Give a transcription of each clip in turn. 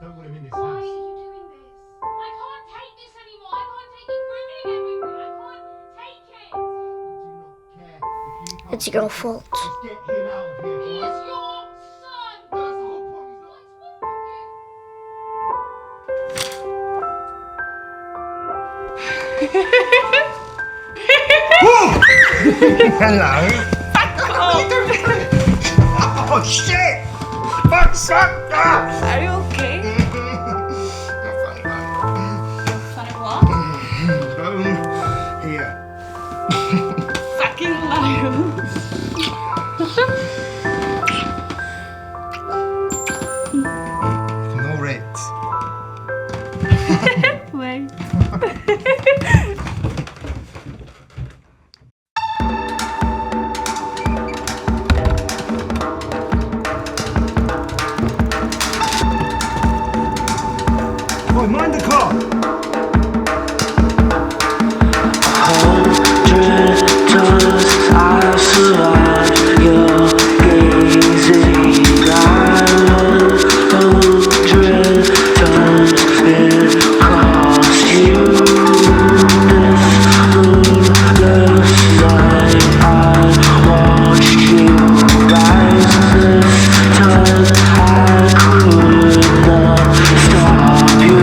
don't want him in this Why are house. you doing this? I can't take this anymore. I can't take you ruining everything. I can't take it. I do not care if you can't. It's your fault. Let's get him out of here, He boy. is your son. That's the whole point. He's not- What's wrong with you? Hello. Oh shit! Fuck's up! Are you okay? Funny what? Here. Fucking liar. Ignore it. Wait. Boy, mind the car. I've survived your gazing. I was 100 times it cost you this moonless night. I watched you rise this time. I could not stop you.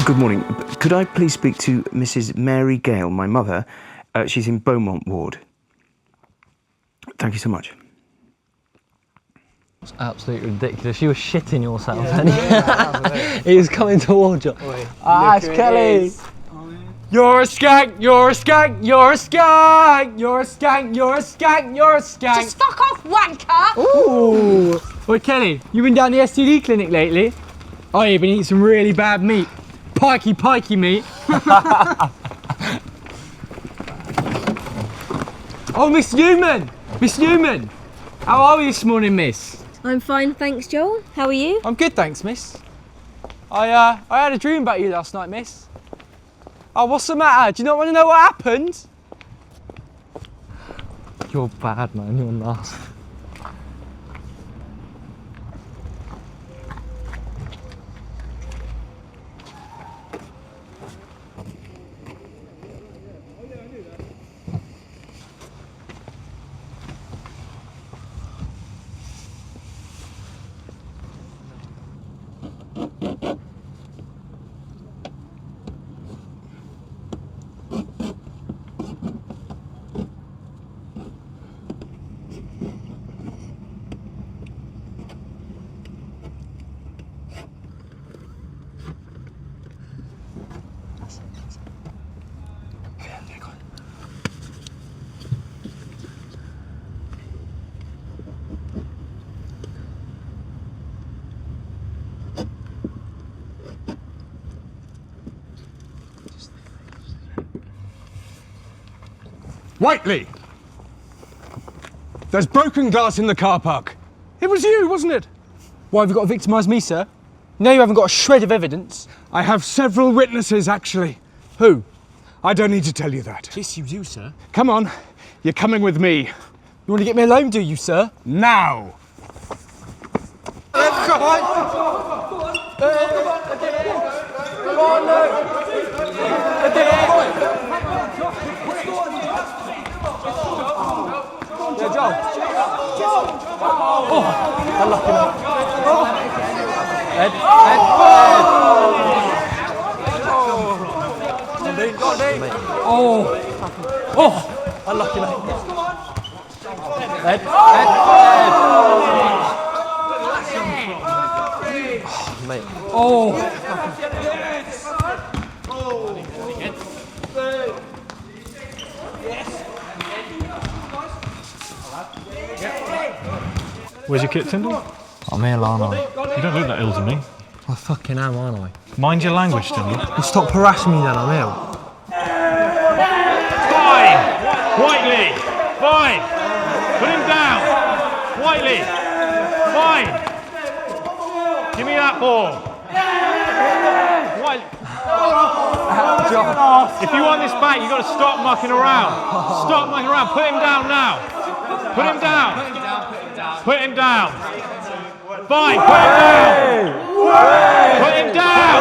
Good morning. Could I please speak to Mrs. Mary Gale, my mother? She's in Beaumont Ward. Thank you so much. It's absolutely ridiculous. You were shitting yourself, and he was coming towards you. It's Kelly. You're a skank, you're a skank, you're a skank, you're a skank, you're a skank, you're a skank. Just fuck off, wanker! Ooh. Oi, Kelly, you been down the STD clinic lately? Oh, you've been eating some really bad meat. Pikey meat. Oh, Miss Newman! Miss Newman! How are we this morning, miss? I'm fine, thanks, Joel. How are you? I'm good, thanks, miss. I had a dream about you last night, miss. Oh, what's the matter? Do you not want to know what happened? You're bad, man. You're nasty. Whiteley! There's broken glass in the car park. It was you, wasn't it? Why have you got to victimise me, sir? No, you haven't got a shred of evidence. I have several witnesses, actually. Who? I don't need to tell you that. Yes, you do, sir. Come on, you're coming with me. You want to get me alone, do you, sir? Now! Come on! Yeah, Joel. Oh, unlucky man. Ed. Oh, unlucky man. Ed. Oh, mate. Oh. Where's your kit, Tyndall? I'm ill, aren't I? You don't look that ill to me. I fucking am, aren't I? Mind your language, Tyndall. Well, stop harassing me then, I'm ill. Fine! Whiteley! Fine! Put him down! Whiteley! Fine! Give me that ball! Whiteley! If you want this back, you've got to stop mucking around. Stop mucking around. Put him down now. Put him down. Put him down. Fine, put him down. Put him down.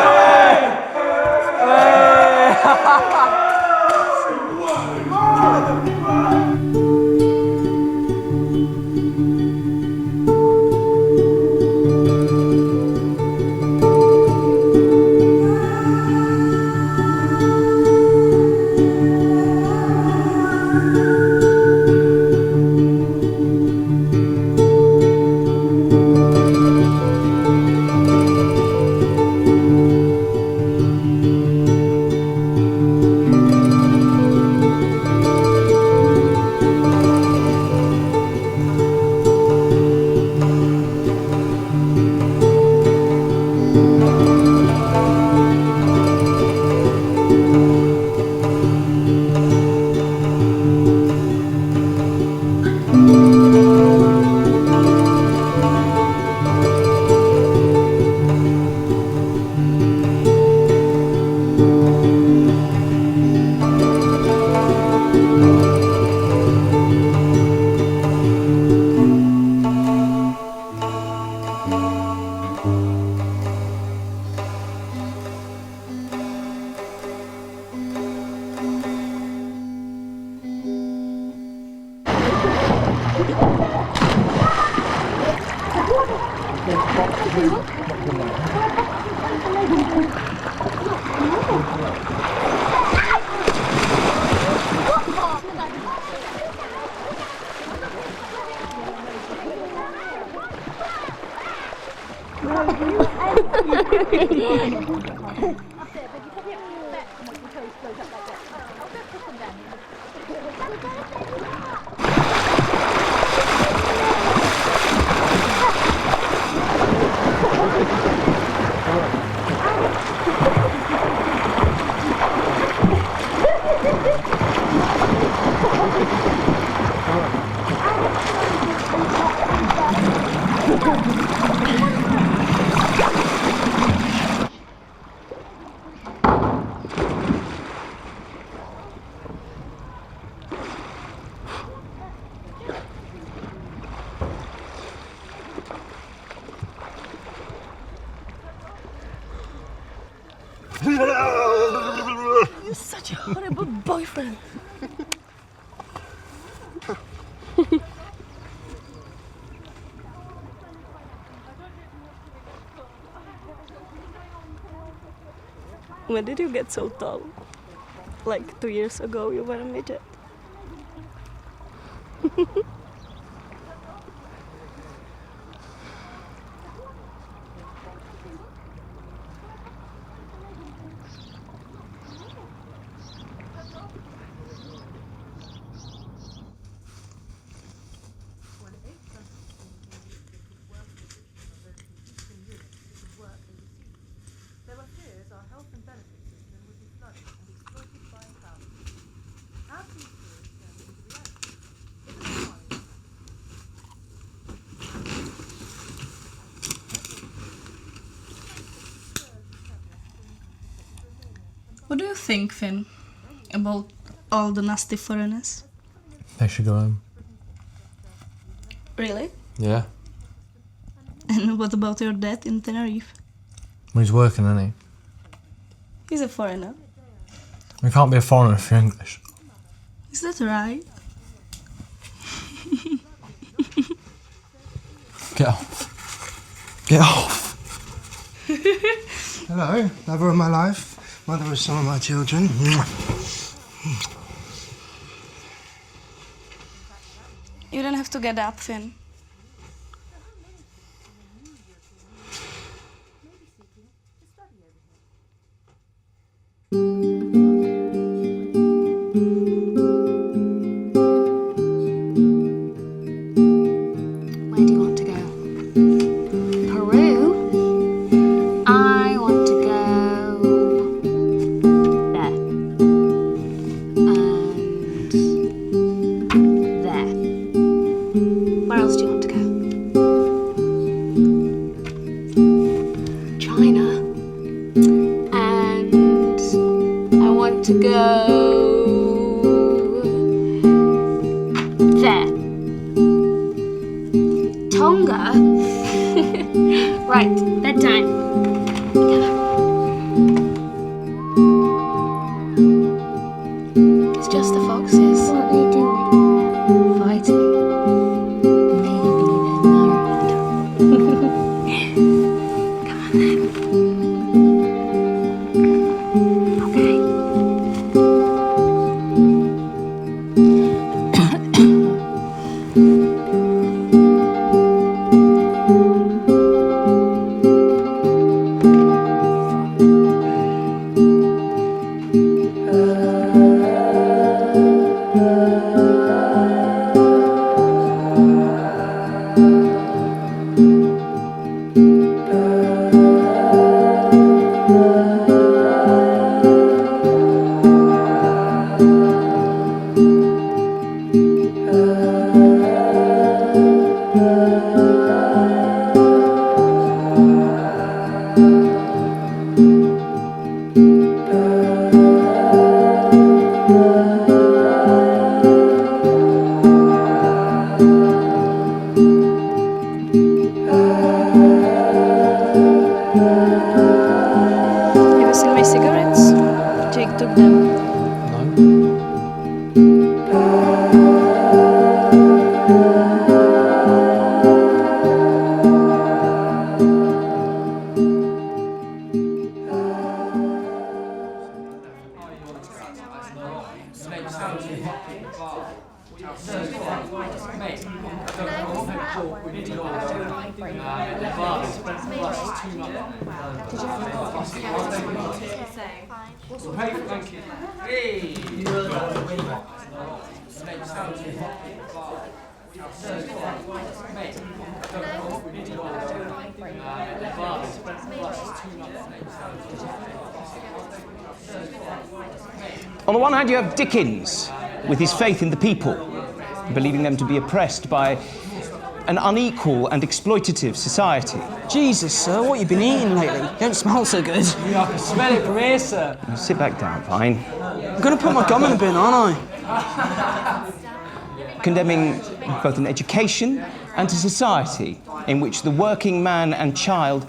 You're such a horrible boyfriend. When did you get so tall? Like 2 years ago you were a midget. What do you think, Finn, about all the nasty foreigners? They should go home. Really? Yeah. And what about your dad in Tenerife? Well, he's working, isn't he? He's a foreigner. We can't be a foreigner if you're English. Is that right? Get off. Get off. Hello, lover of my life, mother of some of my children. You don't have to get up, Finn. Where do you want to go? Peru? I want to go there. And there. Where else do you want to go? China. And I want to go there. Tonga? Right, bedtime. It's just the foxes. What are they doing? Fighting. Maybe they're married. Come on then. Okay. Have you seen my cigarettes? Jake took them. On the one hand, you have Dickens, with his faith in the people, believing them to be oppressed by an unequal and exploitative society. Jesus, sir, what you been eating lately? You don't smell so good. Yeah, I can smell it from here, sir. Now, sit back down, fine. I'm gonna put my gum in the bin, aren't I? Condemning both an education and a society in which the working man and child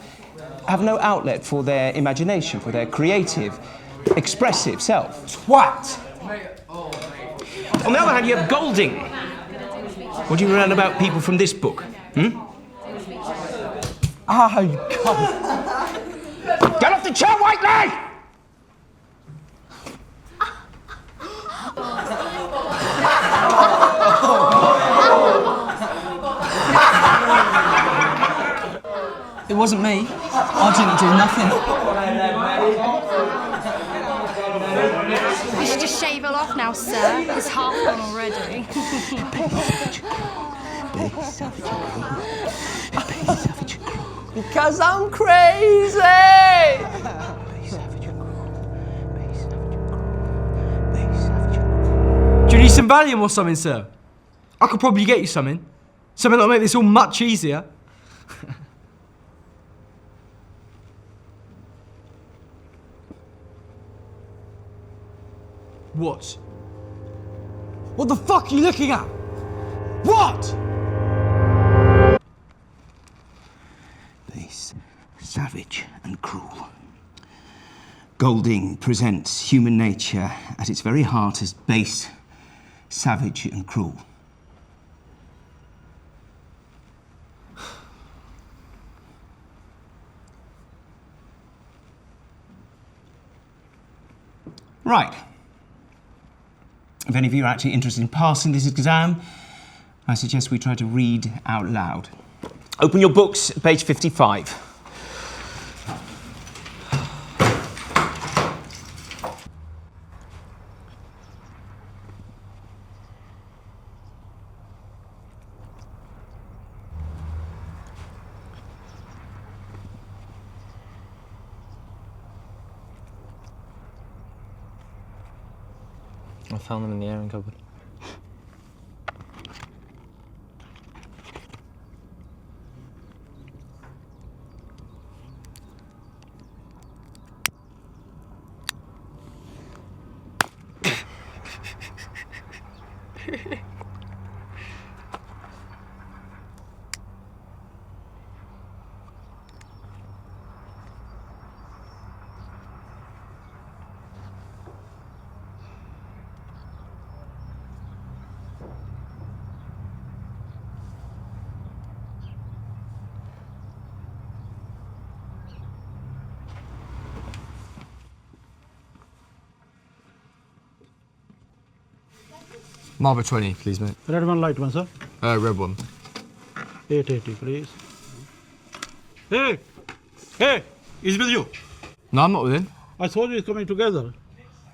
have no outlet for their imagination, for their creative, expressive self. Twat! On the other hand, you have Golding. What do you learn about people from this book? Oh, you cunt. Get off the chair, Whiteley! It wasn't me. I didn't do nothing. You should just shave it off now, sir. It's half gone already. Because I'm crazy! Do you need some Valium or something, sir? I could probably get you something. Something that'll make this all much easier. What? What the fuck are you looking at? What? Base, savage and cruel. Golding presents human nature at its very heart as base, savage and cruel. Right. If any of you are actually interested in passing this exam, I suggest we try to read out loud. Open your books, page 55. I found them in the airing cupboard. Marlboro 20, please, mate. Red one, light one, sir. Red one. 880, please. Hey! Hey! He's with you. No, I'm not with him. I told you he's coming together.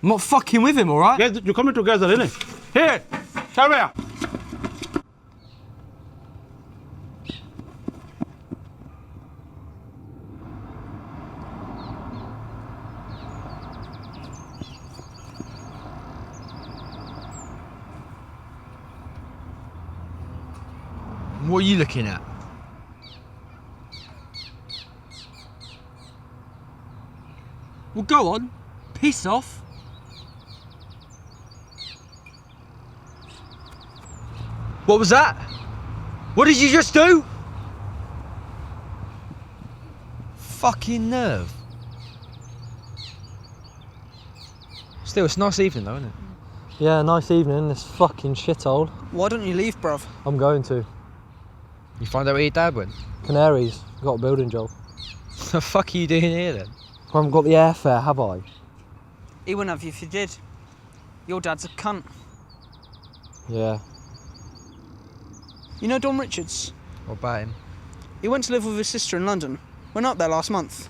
I'm not fucking with him, all right? Yes, you're coming together, innit? Here! Come here! What are you looking at? Well, go on. Piss off. What was that? What did you just do? Fucking nerve. Still, it's a nice evening though, isn't it? Yeah, nice evening in this fucking shithole. Why don't you leave, bruv? I'm going to. You find out where your dad went? Canaries. Got a building job. What the fuck are you doing here then? I haven't got the airfare, have I? He wouldn't have you if you did. Your dad's a cunt. Yeah. You know Don Richards? What about him? He went to live with his sister in London. Went up there last month.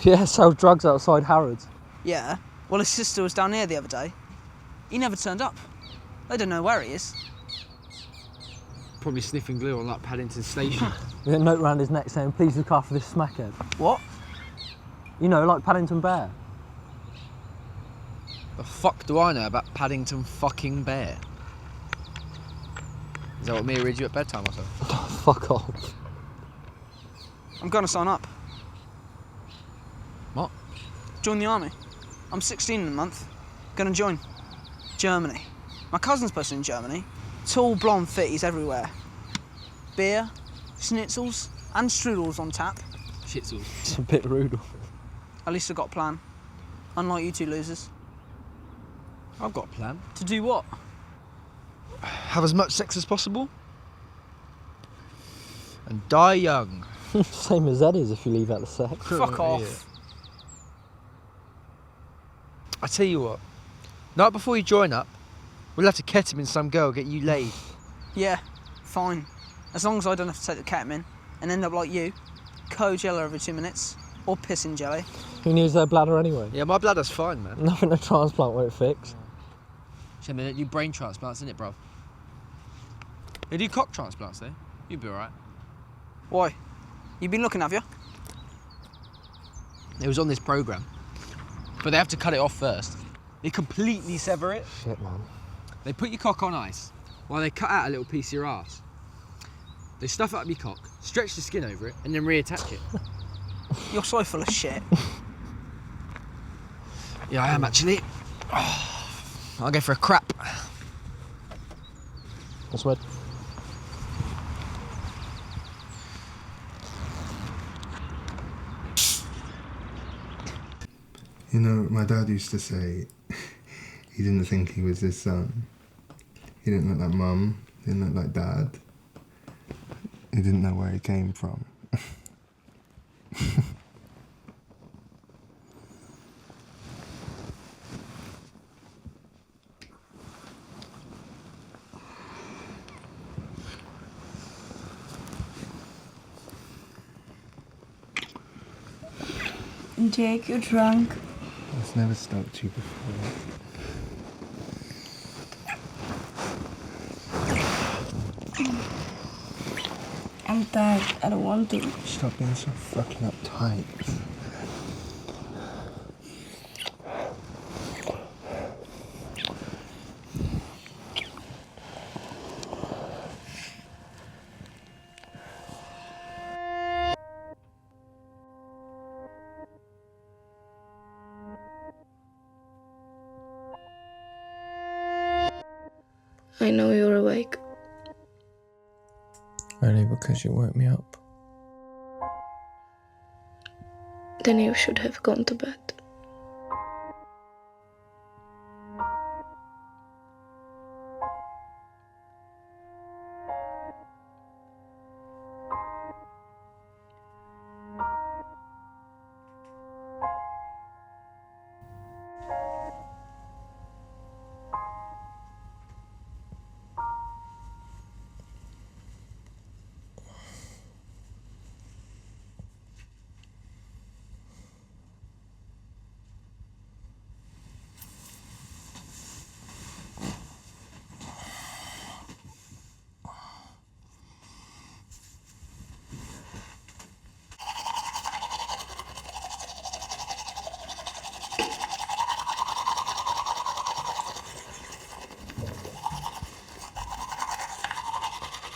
Yeah, sell drugs outside Harrods. Yeah. Well, his sister was down here the other day. He never turned up. They don't know where he is. Probably sniffing glue on that Paddington station. With a note round his neck saying, please look after this smackhead. What? You know, like Paddington Bear. The fuck do I know about Paddington fucking Bear? Is that what Mia read you at bedtime or something? Fuck off. I'm gonna sign up. What? Join the army. I'm 16 in a month. Gonna join. Germany. My cousin's posted in Germany. Tall, blonde fitties everywhere. Beer, schnitzels, and strudels on tap. Shitsels. It's a bit rude. At least I've got a plan. Unlike you two losers. I've got a plan. To do what? Have as much sex as possible. And die young. Same as Eddie's if you leave out the sex. Fuck off. I tell you what. Night before you join up, we'll have to ketamine some girl, get you laid. Yeah, fine. As long as I don't have to take the ketamine and end up like you, co-jello every 2 minutes, or pissing jelly. Who needs their bladder anyway? Yeah, my bladder's fine, man. Nothing a transplant won't fix. Shit, they don't do brain transplants, innit, bruv? They do cock transplants, though. You'd be alright. Why? You been looking, have you? It was on this programme. But they have to cut it off first. They completely sever it. Shit, man. They put your cock on ice while they cut out a little piece of your ass. They stuff it up your cock, stretch the skin over it, and then reattach it. You're so full of shit. Yeah, I am actually. I'll go for a crap. What's red? You know, my dad used to say he didn't think he was his son. He didn't look like mum, he didn't look like dad. He didn't know where he came from. Jake, you're drunk. It's never stopped you before. I'm tired. I don't want to. Stop being so fucking uptight. I know you're awake. Only because you woke me up. Then you should have gone to bed.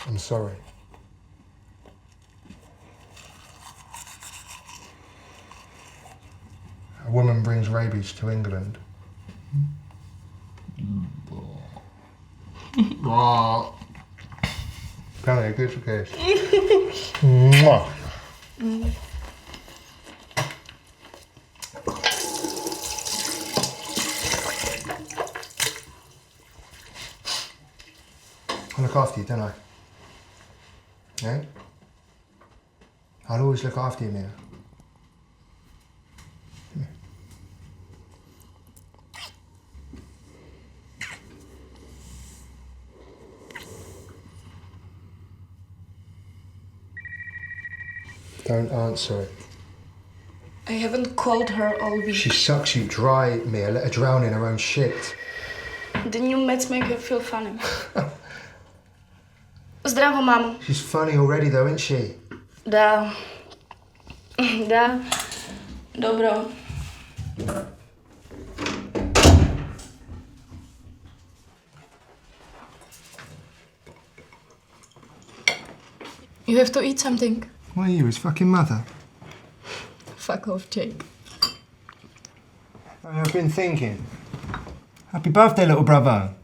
I'm sorry. A woman brings rabies to England. Kan je kus kees? I look after you, don't I? Yeah? I'll always look after you, Mia. Don't answer it. I haven't called her all week. She sucks you dry, Mia. Let her drown in her own shit. The new meds make her feel funny. Zdravo, mamo. She's funny already, though, isn't she? Da. Da. Dobro. You have to eat something. Why are you, his fucking mother? Fuck off, Jake. I've been thinking. Happy birthday, little brother.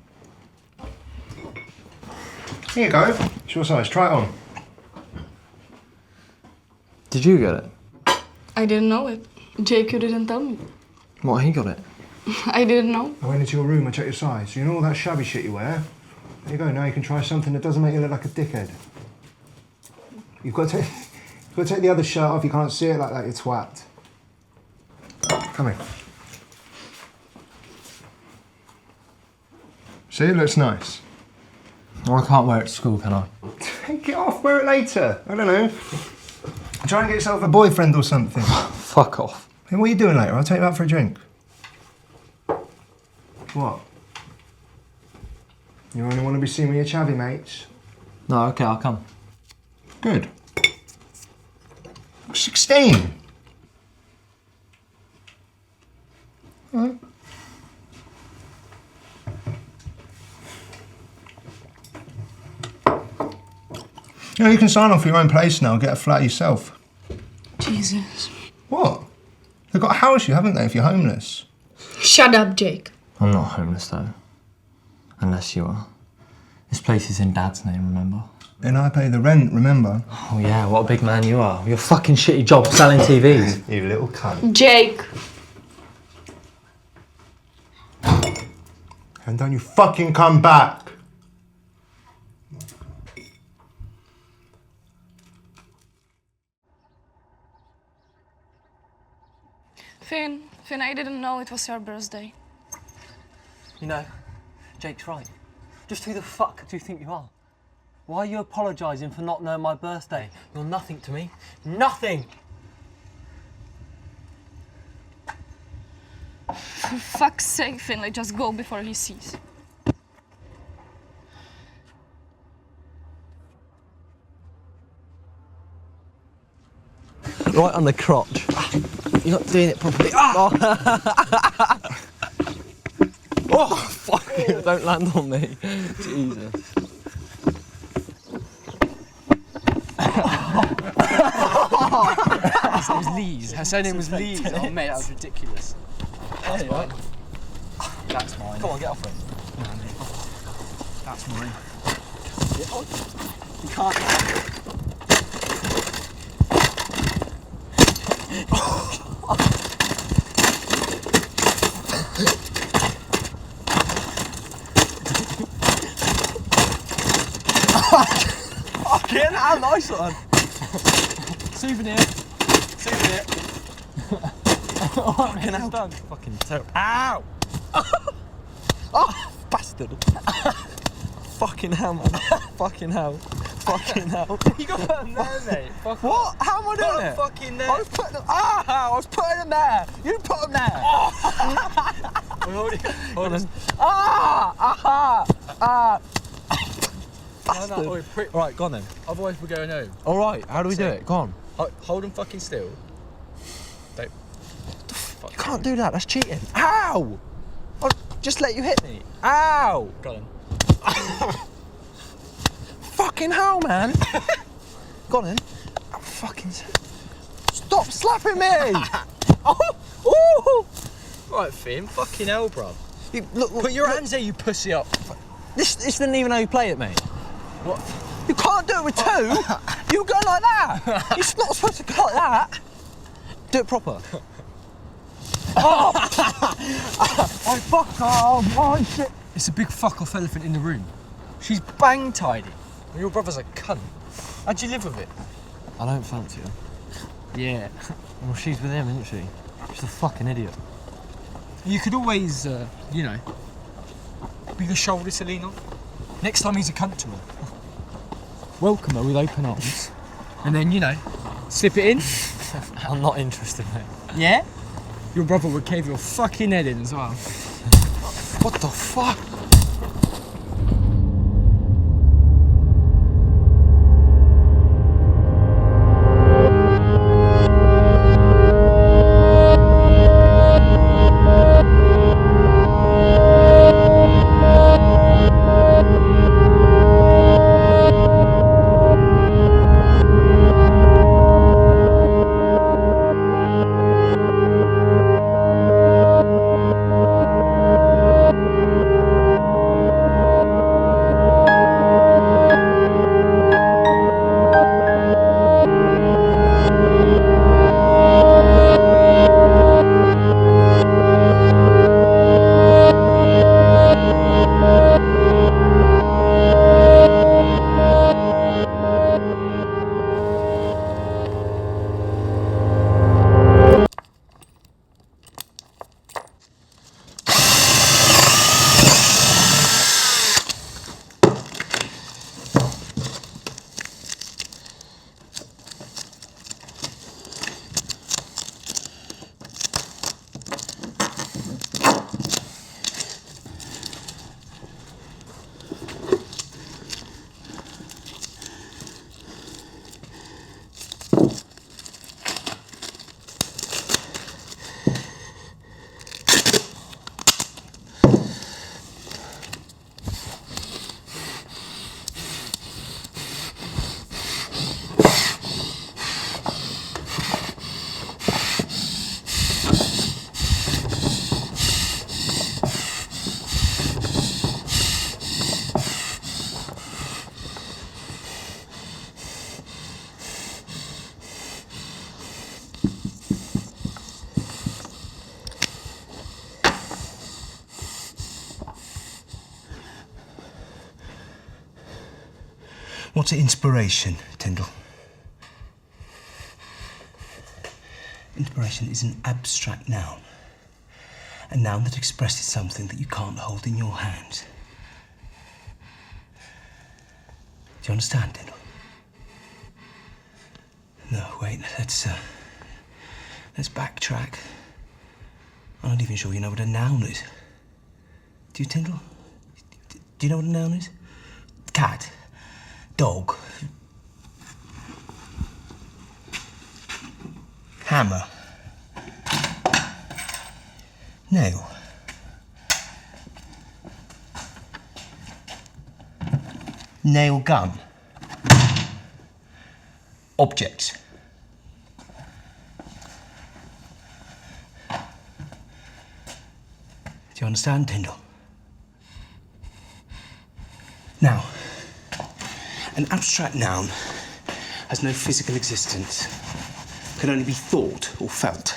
Here you go. It's your size. Try it on. Did you get it? I didn't know it. Jake, you didn't tell me. What, he got it? I didn't know. I went into your room, I checked your size. You know all that shabby shit you wear? There you go. Now you can try something that doesn't make you look like a dickhead. You've got to take the other shirt off. You can't see it like that, you twat. Come here. See, it looks nice. Well, I can't wear it to school, can I? Take it off, wear it later. I don't know. Try and get yourself a boyfriend or something. Fuck off. Hey, what are you doing later? I'll take you out for a drink. What? You only want to be seen with your chavvy mates? No, okay, I'll come. Good. 16. Right. Yeah, you can sign off your own place now, get a flat yourself. Jesus. What? They've got to house you, haven't they, if you're homeless? Shut up, Jake. I'm not homeless, though. Unless you are. This place is in Dad's name, remember? And I pay the rent, remember? Oh, yeah, what a big man you are. Your fucking shitty job selling TVs. You little cunt. Jake. And don't you fucking come back! Finn, I didn't know it was your birthday. You know, Jake's right. Just who the fuck do you think you are? Why are you apologising for not knowing my birthday? You're nothing to me. Nothing! For fuck's sake, Finlay, just go before he sees. Right on the crotch. You're not doing it properly. Ah! Oh, fuck it. Don't land on me. Jesus. His name's Lees. Her surname was Lees. Oh, mate, that was ridiculous. That's mine. That's mine. Come on, get off it. That's mine. You can't. Fucking hell, nice one. Souvenir. Fucking hell. Done. Fucking terrible. Ow! Oh, bastard. Fucking hell, man. Fucking hell. Fucking hell. You got put them there, mate. Fuck what? How am I doing it? Fucking there. I was putting them. I was putting them there. You put them there. Hold on. Bastard. No, Right, go on then. Otherwise we're going home. All right, how do we do it? Go on. Hold them fucking still. Don't. You can't do that. That's cheating. Ow! I'll just let you hit me. Ow! Go on. Fucking hell, man. Go on then. Oh, fucking. Stop slapping me! Oh! Right, Finn. Fucking hell, bruv. Look, Put your hands there, you pussy up. This isn't even how you play it, mate. What? You can't do it with two. You go like that. You're not supposed to go like that. Do it proper. Oh! Oh, fuck off. Oh, shit. It's a big fuck off elephant in the room. She's bang tidy. And your brother's a cunt. How'd you live with it? I don't fancy her. Yeah. Well, she's with him, isn't she? She's a fucking idiot. You could always, you know, be the shoulder to lean on. Next time he's a cunt to her. Welcome her with open arms. And then, you know, slip it in. I'm not interested, mate. Yeah? Your brother would cave your fucking head in as well. What the fuck? What's inspiration, Tyndall? Inspiration is an abstract noun. A noun that expresses something that you can't hold in your hand. Do you understand, Tyndall? No, wait, let's backtrack. I'm not even sure you know what a noun is. Do you, Tyndall? Do you know what a noun is? Cat. Dog. Hammer. Nail. Nail gun. Objects. Do you understand, Tyndall? Now, an abstract noun has no physical existence, can only be thought or felt.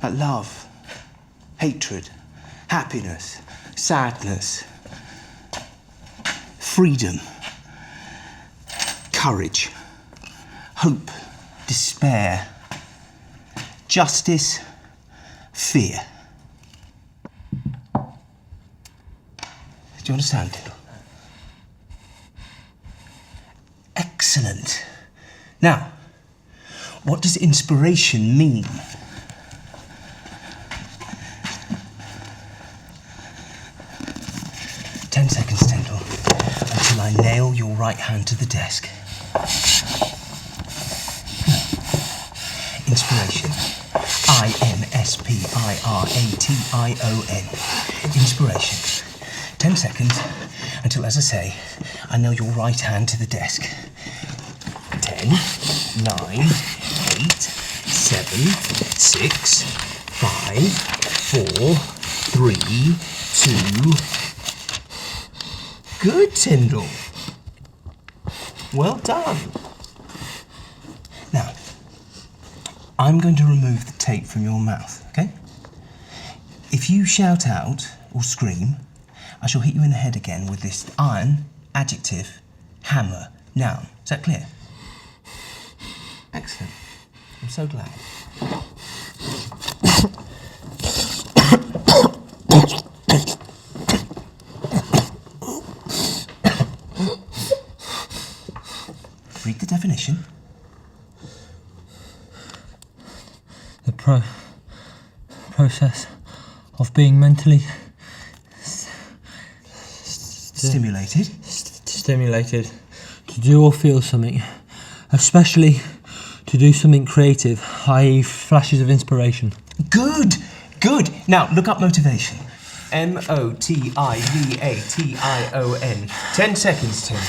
Like love, hatred, happiness, sadness, freedom, courage, hope, despair, justice, fear. Do you understand, Tyndall? Excellent. Now, what does inspiration mean? "10 seconds, Tyndall, until I nail your right hand to the desk." Inspiration. I-N-S-P-I-R-A-T-I-O-N. Inspiration. 10 seconds until, as I say, I nail your right hand to the desk. 10, 9, 8, 7, 6, 5, 4, 3, 2. Good, Tyndall. Well done. Now, I'm going to remove the tape from your mouth, okay? If you shout out or scream, I shall hit you in the head again with this iron, adjective, hammer, noun. Is that clear? Excellent. I'm so glad. Read the definition. The process of being mentally stimulated to do or feel something, especially to do something creative, i.e. flashes of inspiration. Good, good. Now, look up motivation. M-O-T-I-V-A-T-I-O-N. 10 seconds, Tim.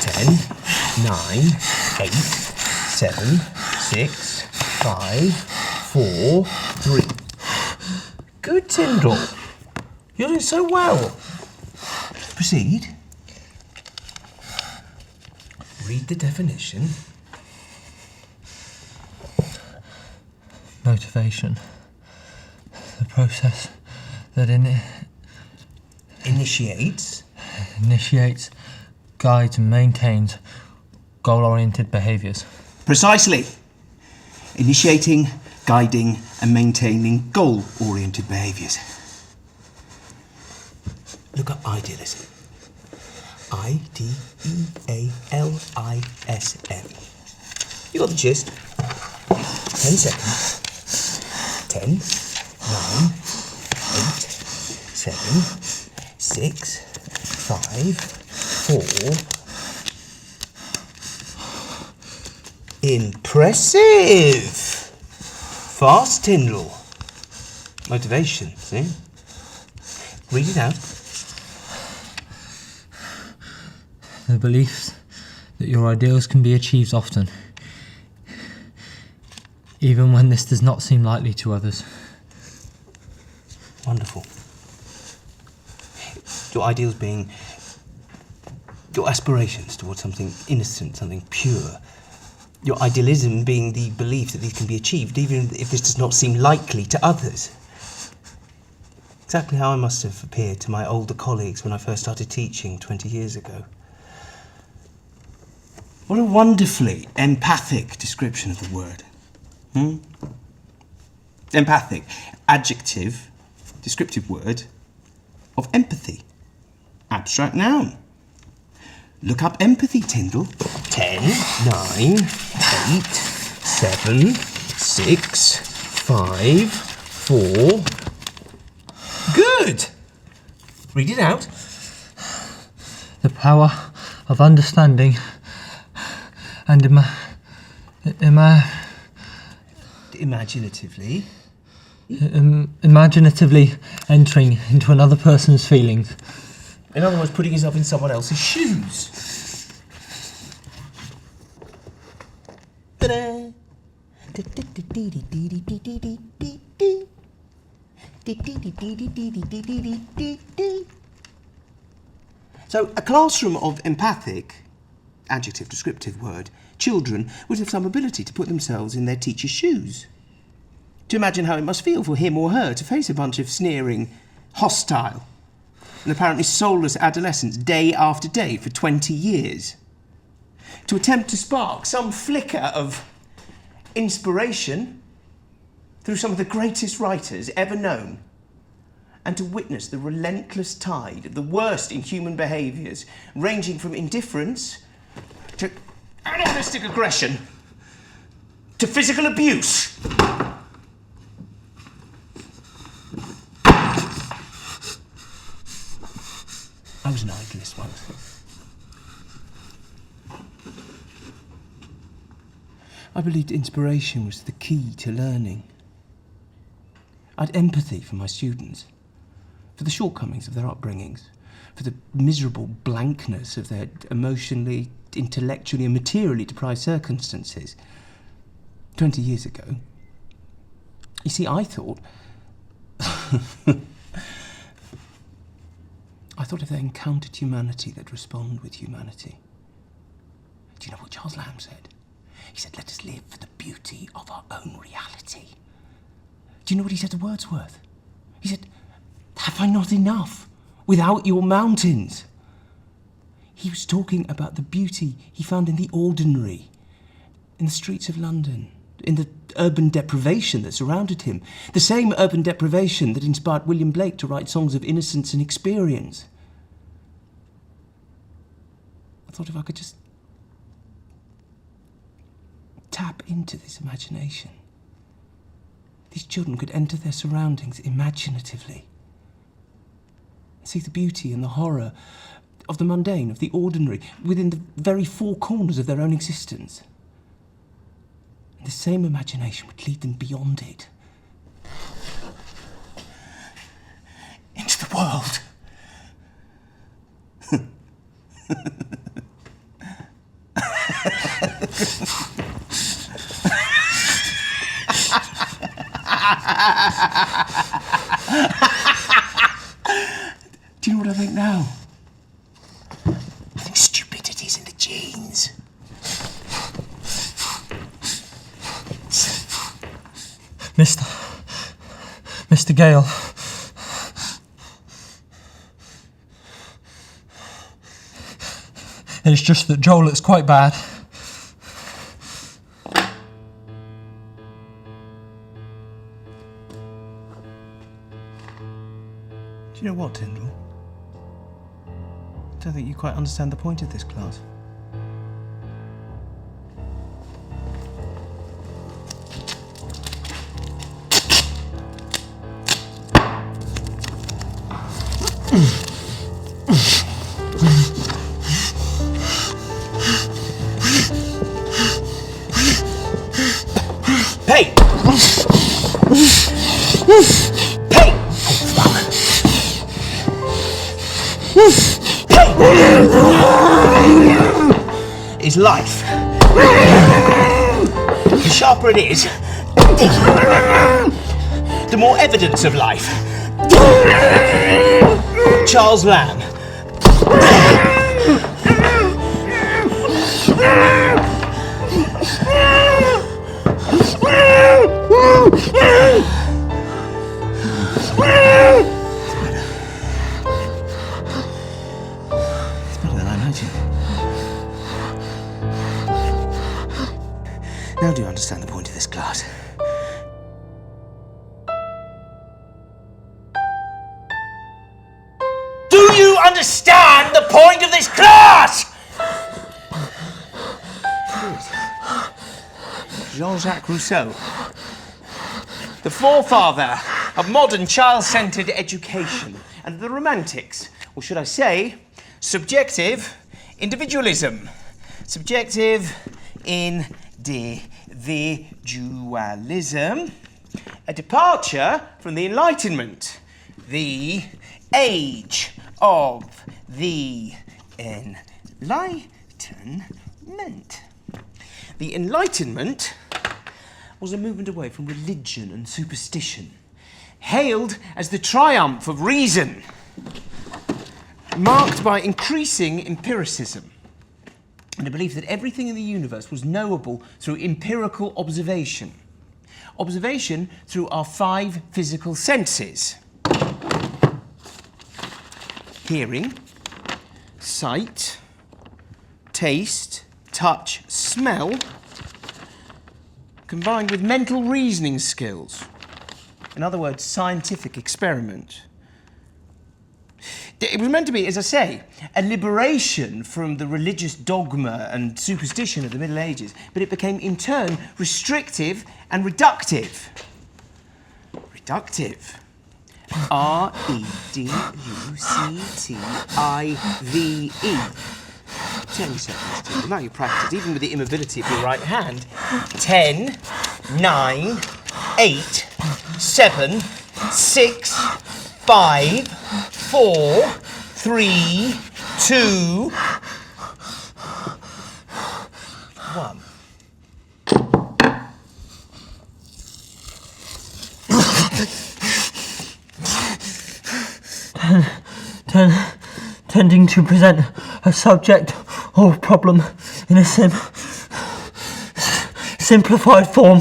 10, 9, 8, 7, 6, 5, 4, 3. Good, Tyndall. You're doing so well. Proceed. Read the definition. Motivation. The process that initiates, guides and maintains goal-oriented behaviours. Precisely. Initiating, guiding and maintaining goal-oriented behaviours. Look up idealism. I-D-E-A-L-I-S-M. You got the gist? 10 seconds. 10, 9, 8, 7, 6, 5, 4. Impressive! Fast, Tyndall. Motivation, see? Read it out. The belief that your ideals can be achieved often, even when this does not seem likely to others. Wonderful. Your ideals being your aspirations towards something innocent, something pure. Your idealism being the belief that these can be achieved, even if this does not seem likely to others. Exactly how I must have appeared to my older colleagues when I first started teaching 20 years ago. What a wonderfully empathic description of the word. Empathic, adjective, descriptive word of empathy. Abstract noun. Look up empathy, Tyndall. 10, 9, 8, 7, 6, 5, 4. Good! Read it out. The power of understanding and imaginatively entering into another person's feelings. In other words, putting yourself in someone else's shoes. Ta-da! So, a classroom of empathic, adjective, descriptive word, children would have some ability to put themselves in their teacher's shoes. To imagine how it must feel for him or her to face a bunch of sneering, hostile, and apparently soulless adolescents day after day for 20 years. To attempt to spark some flicker of inspiration through some of the greatest writers ever known, and to witness the relentless tide of the worst in human behaviours, ranging from indifference to animalistic aggression to physical abuse. I was an idealist once. I believed inspiration was the key to learning. I had empathy for my students, for the shortcomings of their upbringings, for the miserable blankness of their emotionally, intellectually and materially deprived circumstances. 20 years ago, you see, I thought if they encountered humanity, they'd respond with humanity. Do you know what Charles Lamb said? He said, let us live for the beauty of our own reality. Do you know what he said to Wordsworth? He said, have I not enough without your mountains? He was talking about the beauty he found in the ordinary, in the streets of London, in the urban deprivation that surrounded him. The same urban deprivation that inspired William Blake to write songs of innocence and experience. I thought if I could just tap into this imagination, these children could enter their surroundings imaginatively, see the beauty and the horror of the mundane, of the ordinary, within the very four corners of their own existence. And the same imagination would lead them beyond it, into the world. Do you know what I think now? I think stupidity's in the genes. Mr. Gale. It's just that Joel looks quite bad. Do you know what, Tyndall? I don't think you quite understand the point of this class. Hey! Hey! Is life. The sharper it is, the more evidence of life. Charles Lamb. It's better than I imagined. Now do you understand the point of this class? Do you understand the point of this class? Jean-Jacques Rousseau, the forefather of modern child-centred education and the Romantics, or should I say, subjective individualism. Subjective individualism, a departure from the Enlightenment, the age of the Enlightenment. The Enlightenment was a movement away from religion and superstition, hailed as the triumph of reason, marked by increasing empiricism and a belief that everything in the universe was knowable through empirical observation. Observation through our 5 physical senses: hearing, sight, taste, touch, smell, combined with mental reasoning skills. In other words, scientific experiment. It was meant to be, as I say, a liberation from the religious dogma and superstition of the Middle Ages, but it became in turn restrictive and reductive. Reductive. R-E-D-U-C-T-I-V-E. 10 seconds to allow you practice, even with the immobility of your right hand. 10, 9, 8, 7, 6, 5, 4, 3, 2, 1. Tending to present a subject or problem in a simplified form.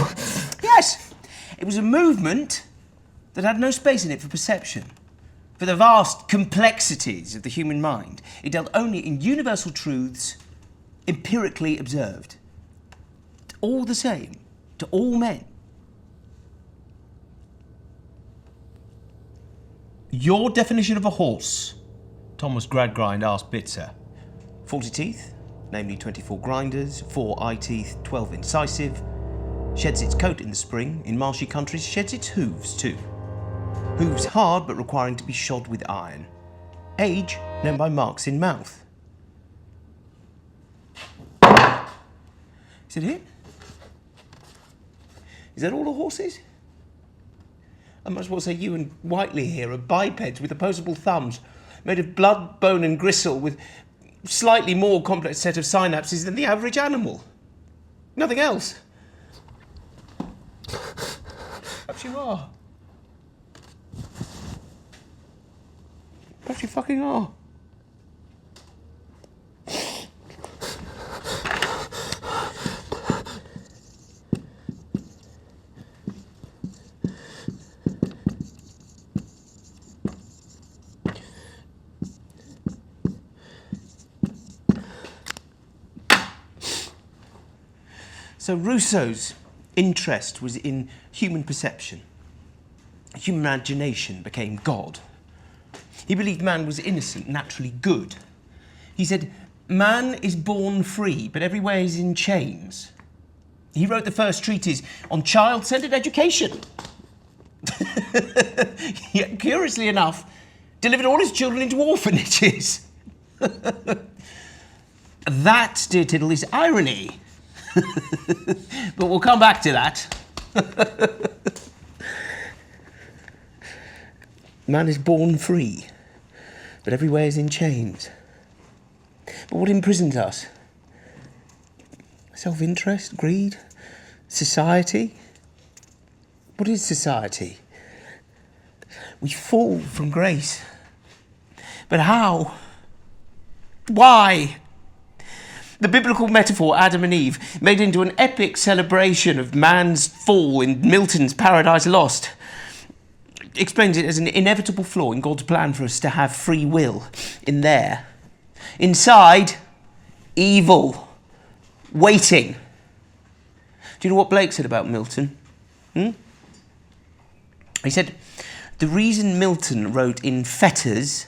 Yes, it was a movement that had no space in it for perception, for the vast complexities of the human mind. It dealt only in universal truths, empirically observed. All the same, to all men. Your definition of a horse, Thomas Gradgrind asked Bitzer. 40 teeth, namely 24 grinders, 4 eye teeth, 12 incisive, sheds its coat in the spring, in marshy countries sheds its hooves too. Hooves hard but requiring to be shod with iron. Age known by marks in mouth. Is it it? Is that all the horses? I might as well say you and Whiteley here are bipeds with opposable thumbs, made of blood, bone and gristle, with slightly more complex set of synapses than the average animal. Nothing else. Perhaps you are. Perhaps you fucking are. So Rousseau's interest was in human perception. Human imagination became God. He believed man was innocent, naturally good. He said, man is born free, but everywhere is in chains. He wrote the first treatise on child-centered education. Yet, curiously enough, delivered all his children into orphanages. That, dear Tiddle, is irony. But we'll come back to that. Man is born free, but everywhere is in chains. But what imprisons us? Self-interest, greed, society? What is society? We fall from grace. But how? Why? The biblical metaphor, Adam and Eve, made into an epic celebration of man's fall in Milton's Paradise Lost, explains it as an inevitable flaw in God's plan for us to have free will in there. Inside, evil, waiting. Do you know what Blake said about Milton? He said, the reason Milton wrote in fetters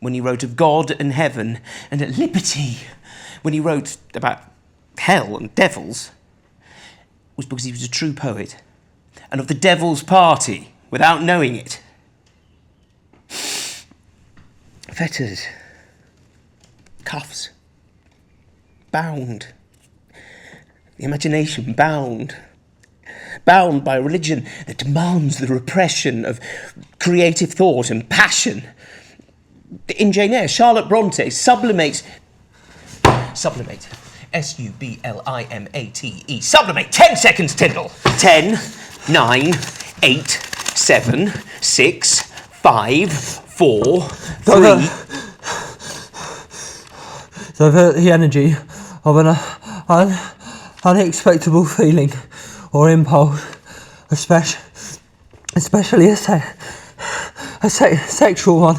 when he wrote of God and heaven, and at liberty when he wrote about hell and devils, was because he was a true poet, and of the devil's party without knowing it. Fetters, cuffs, bound, the imagination bound by a religion that demands the repression of creative thought and passion. In Jane Eyre, Charlotte Bronte sublimates, S-U-B-L-I-M-A-T-E, sublimate, 10 seconds, Tyndall. 10, 9, 8, 7, 6, 5, 4, 3. Divert the energy of an unexpectable feeling or impulse, especially a sexual one,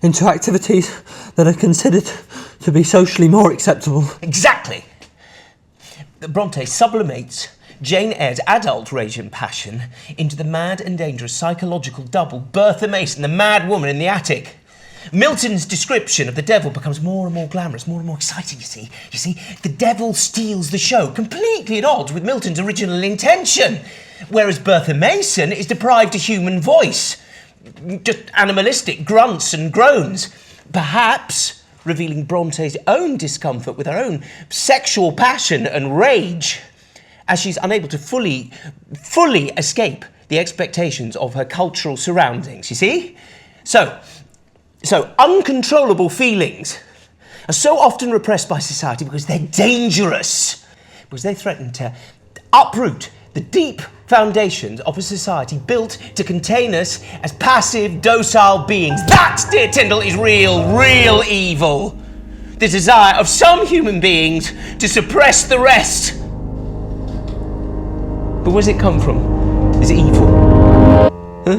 into activities that are considered to be socially more acceptable. Exactly. Bronte sublimates Jane Eyre's adult rage and passion into the mad and dangerous psychological double, Bertha Mason, the mad woman in the attic. Milton's description of the devil becomes more and more glamorous, more and more exciting, you see. You see, the devil steals the show, completely at odds with Milton's original intention, whereas Bertha Mason is deprived of human voice, just animalistic grunts and groans, perhaps revealing Bronte's own discomfort with her own sexual passion and rage, as she's unable to fully escape the expectations of her cultural surroundings, you see? So uncontrollable feelings are so often repressed by society because they're dangerous, because they threaten to uproot the deep foundations of a society built to contain us as passive, docile beings. That, dear Tyndall, is real evil. The desire of some human beings to suppress the rest. But where does it come from? Is it evil? Huh?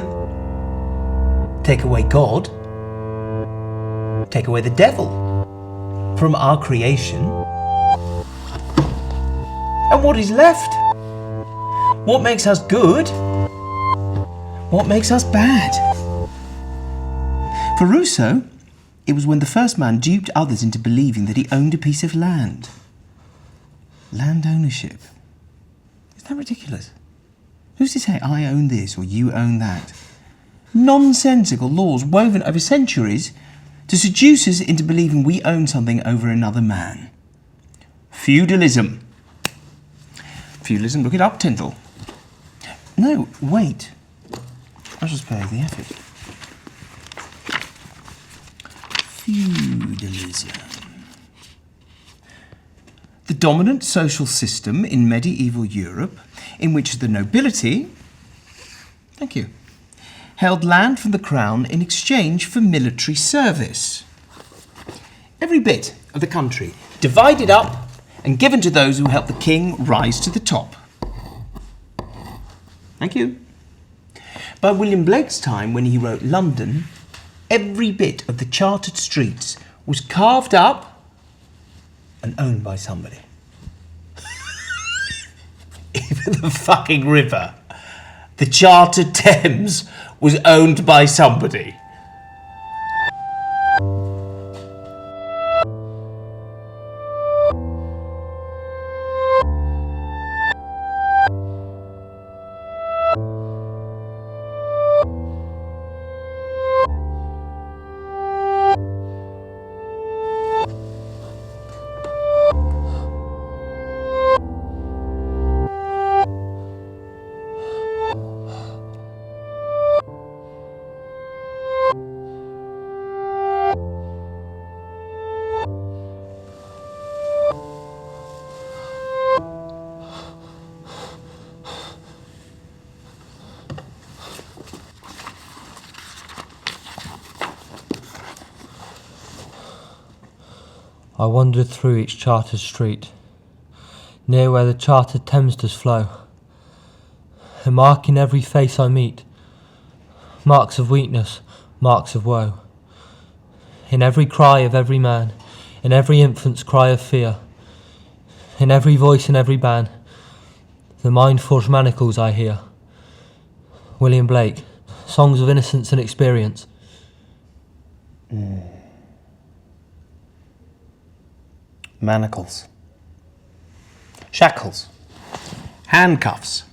Take away God. Take away the devil from our creation. And what is left? What makes us good? What makes us bad? For Rousseau, it was when the first man duped others into believing that he owned a piece of land. Land ownership. Isn't that ridiculous? Who's to say I own this or you own that? Nonsensical laws woven over centuries to seduce us into believing we own something over another man. Feudalism. Feudalism, look it up, Tyndall. No, wait. I shall spare the effort. Feudalism. The dominant social system in medieval Europe in which the nobility, thank you, held land from the crown in exchange for military service. Every bit of the country divided up and given to those who helped the king rise to the top. Thank you. By William Blake's time, when he wrote London, every bit of the chartered streets was carved up and owned by somebody. Even the fucking river, the chartered Thames, was owned by somebody. I wandered through each chartered street, near where the chartered Thames does flow, and marking every face I meet, marks of weakness, marks of woe. In every cry of every man, in every infant's cry of fear, in every voice and every ban, the mind-forged manacles I hear. William Blake, Songs of Innocence and Experience. Manacles. Shackles. Handcuffs.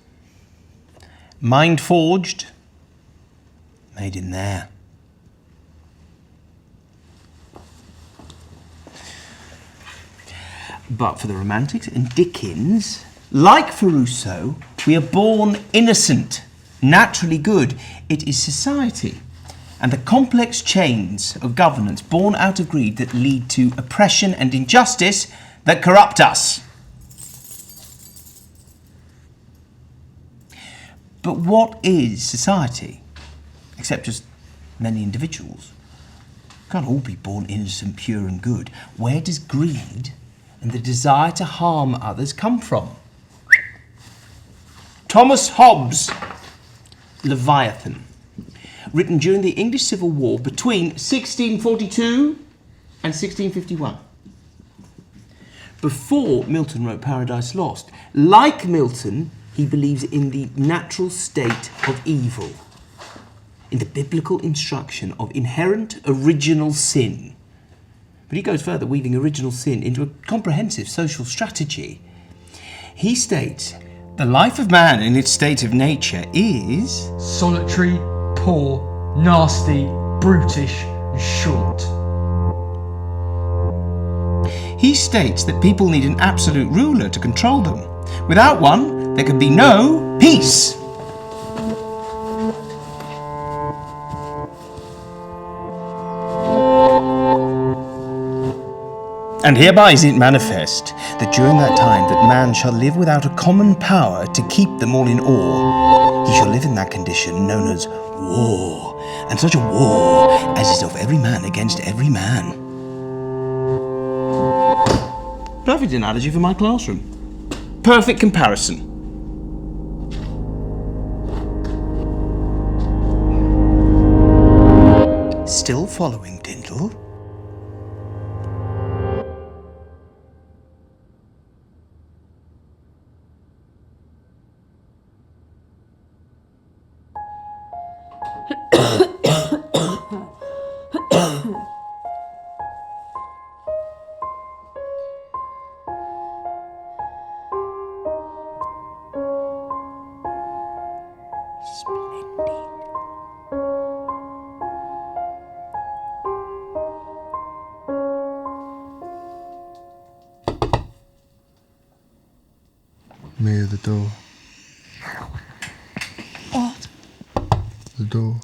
Mind-forged. made in there. But for the Romantics and Dickens, like for Rousseau, we are born innocent, naturally good. It is society and the complex chains of governance born out of greed that lead to oppression and injustice that corrupt us. But what is society? Except just many individuals. Can't all be born innocent, pure and good. Where does greed and the desire to harm others come from? Thomas Hobbes' Leviathan, written during the English Civil War between 1642 and 1651. Before Milton wrote Paradise Lost, like Milton, he believes in the natural state of evil, in the biblical instruction of inherent original sin. But he goes further, weaving original sin into a comprehensive social strategy. He states, the life of man in its state of nature is solitary, poor, nasty, brutish, and short. He states that people need an absolute ruler to control them. Without one, there can be no peace. And hereby is it manifest that during that time that man shall live without a common power to keep them all in awe, he shall live in that condition known as war, and such a war as is of every man against every man. Perfect analogy for my classroom. Perfect comparison. Still following, Dindle? Mia, the door. What? The door.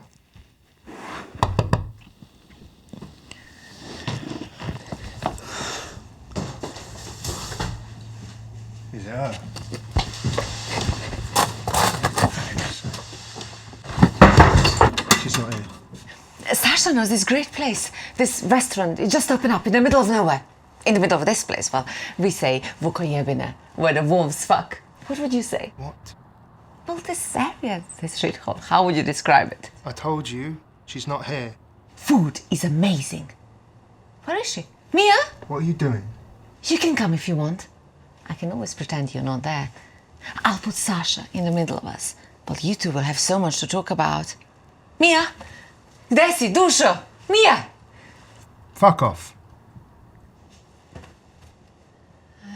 Is it her? She's not here. Sasha knows this great place, this restaurant. It just opened up in the middle of nowhere. In the middle of this place. Well, we say Vukojebine, where the wolves fuck. What would you say? What? Well, this area, this shithole. How would you describe it? I told you, she's not here. Food is amazing. Where is she? Mia? What are you doing? You can come if you want. I can always pretend you're not there. I'll put Sasha in the middle of us. But you two will have so much to talk about. Mia? Gde si, dušo? Mia? Fuck off.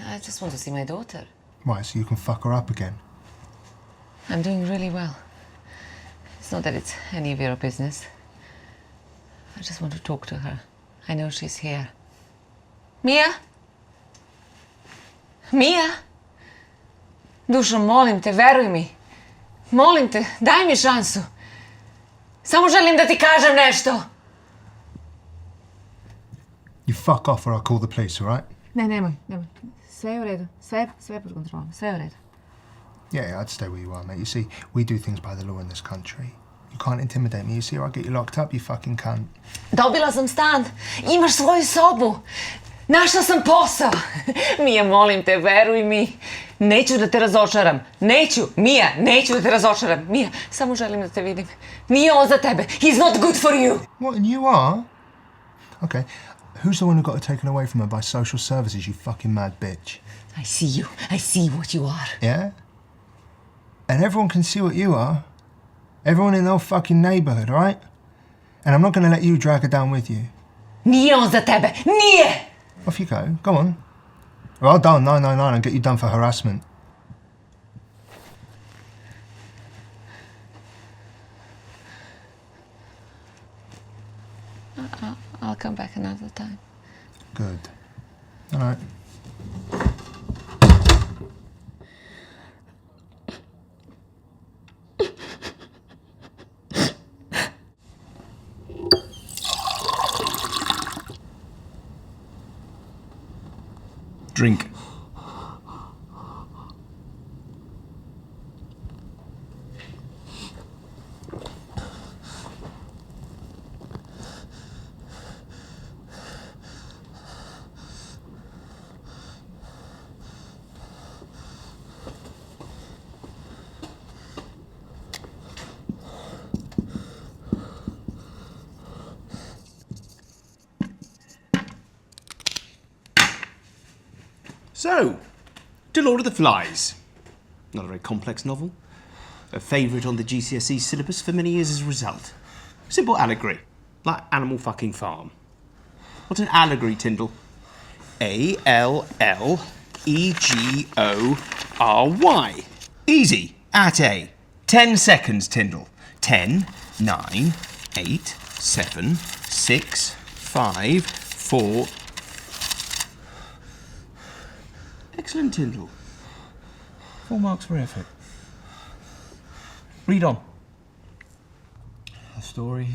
I just want to see my daughter. Right, so you can fuck her up again. I'm doing really well. It's not that it's any of your business. I just want to talk to her. I know she's here. Mia? Mia? Dušo, molim te, veruj mi. Molim te, daj mi šansu. Samo želim da ti kažem nešto. You fuck off or I'll call the police, alright? Ne, nemoj. Sve je u redu. Sve pod kontrolom. Sve je u redu. Yeah, I'd stay where you are, mate. You see, we do things by the law in this country. You can't intimidate me. You see, or I'll get you locked up, you fucking cunt. Dobila sam stan. Imaš svoju sobu. Našla sam posao. Mija, molim te, veruj mi. Neću da te razočaram. Neću. Mija, neću da te razočaram. Mija, samo želim da te vidim. Nije on za tebe. He's not good for you. What, and you are? Okay. Who's the one who got her taken away from her by social services, you fucking mad bitch? I see you. I see what you are. Yeah? And everyone can see what you are. Everyone in the whole fucking neighbourhood, alright? And I'm not going to let you drag her down with you. Nije on za tebe. Nije! Off you go. Go on. Or I'll dial 999 and get you done for harassment. Drink. So, to Lord of the Flies. Not a very complex novel. A favourite on the GCSE syllabus for many years as a result. Simple allegory, like Animal fucking Farm. What's an allegory, Tyndall? A-L-L-E-G-O-R-Y. Easy. At A. 10 seconds, Tyndall. 10, 9, 8, 7, 6, 5, 4... Excellent, Tyndall. 4 marks for effort. Read on. A story,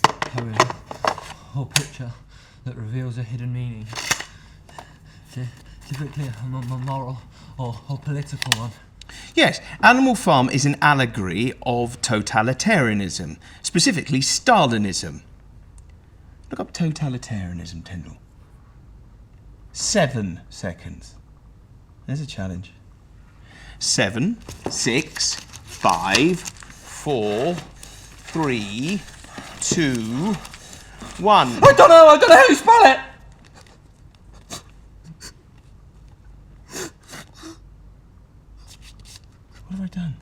poem, or picture that reveals a hidden meaning. Typically a moral or political one. Yes, Animal Farm is an allegory of totalitarianism, specifically Stalinism. Look up totalitarianism, Tyndall. 7 seconds. There's a challenge. 7, 6, 5, 4, 3, 2, 1. I don't know how you spell it! What have I done?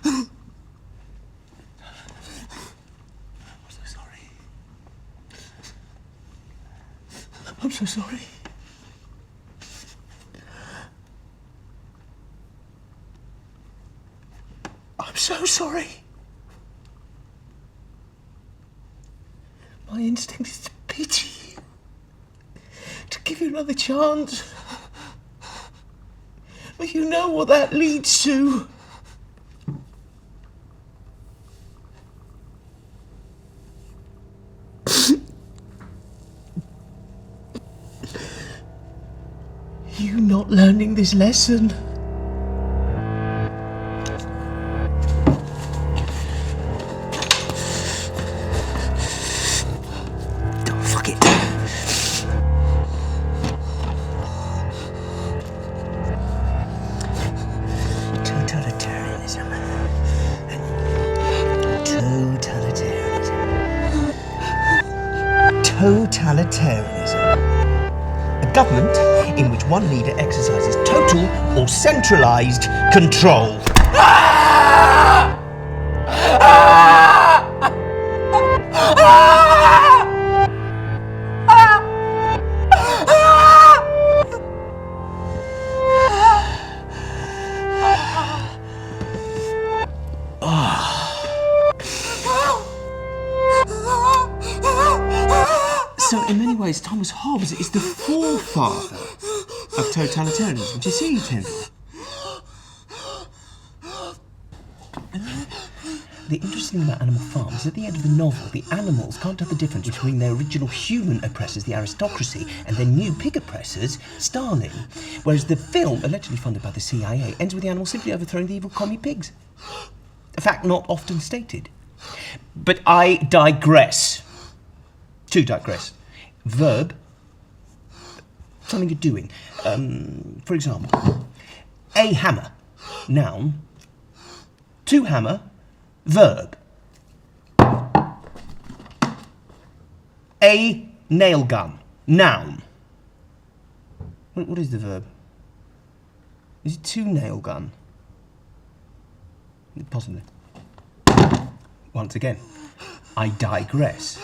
I'm so sorry. I'm so sorry. I'm so sorry. My instinct is to pity you, to give you another chance. But you know what that leads to. You not learning this lesson. Totalitarianism. A government in which one leader exercises total or centralised control. So, in many ways, Thomas Hobbes is the forefather of totalitarianism. Do you see, Tyndall? The interesting thing about Animal Farm is at the end of the novel, the animals can't tell the difference between their original human oppressors, the aristocracy, and their new pig oppressors, Stalin. Whereas the film, allegedly funded by the CIA, ends with the animals simply overthrowing the evil commie pigs. A fact not often stated. But I digress. To digress. Verb, something you're doing. For example, a hammer, noun. To hammer, verb. A nail gun, noun. What is the verb? Is it to nail gun? Possibly. Once again, I digress.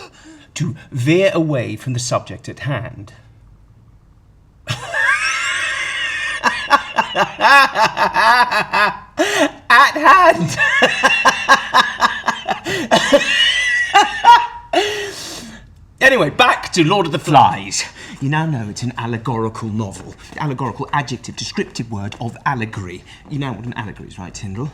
To veer away from the subject at hand. At hand! Anyway, back to Lord of the Flies. You now know it's an allegorical novel. Allegorical adjective, descriptive word of allegory. You know what an allegory is, right, Tyndall?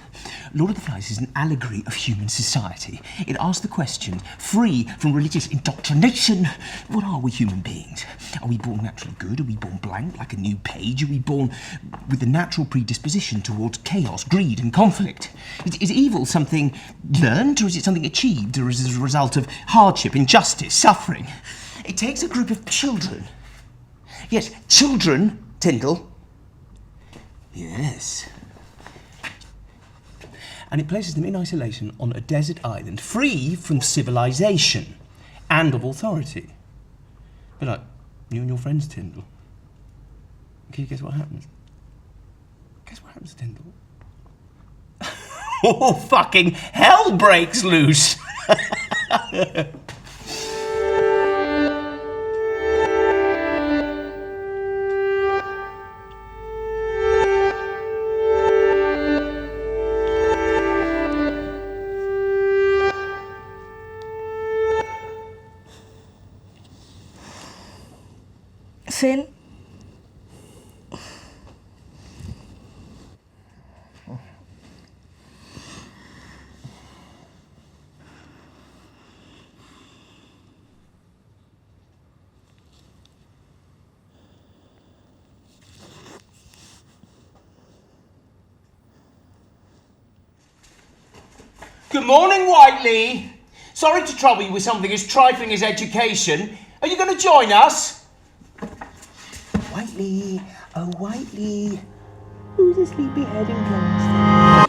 Lord of the Flies is an allegory of human society. It asks the question, free from religious indoctrination, what are we human beings? Are we born naturally good? Are we born blank, like a new page? Are we born with a natural predisposition towards chaos, greed and conflict? Is evil something learned, or is it something achieved, or is it a result of hardship, injustice, suffering? It takes a group of children. Yes, children, Tyndall. Yes. And it places them in isolation on a desert island, free from civilization and of authority. But like you and your friends, Tyndall. Can you guess what happens? Guess what happens, Tyndall? Oh, fucking hell breaks loose! Finn? Good morning, Whiteley. Sorry to trouble you with something as trifling as education. Are you going to join us? Whiteley, oh Whiteley. Who's the sleepyhead in class?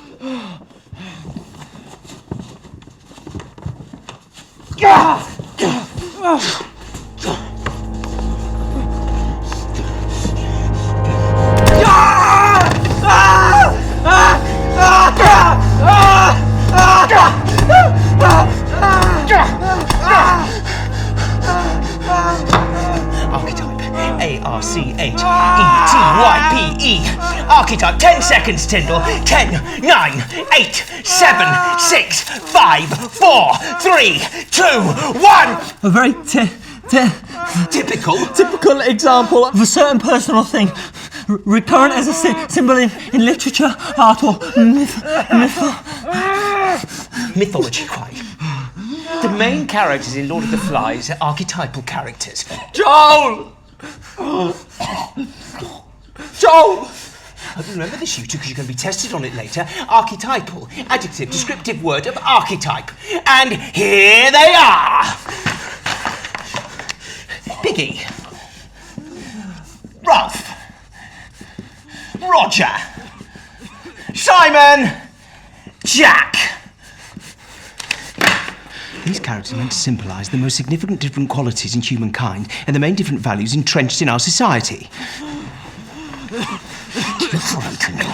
Archetype. Archetype. 10 seconds, Tyndall. 10, 9, 8, 7, 6, 5, 4, 3, 2, 1. A very typical example of a certain personal thing, recurrent as a symbol in literature, art, or mythology, quite. The main characters in Lord of the Flies are archetypal characters. Joel! Joel! I hope you remember this, you two, because you're going to be tested on it later. Archetypal, adjective, descriptive word of archetype. And here they are. Piggy. Ralph. Roger. Simon. Jack. These characters are meant to symbolise the most significant different qualities in humankind and the main different values entrenched in our society. You're frightened.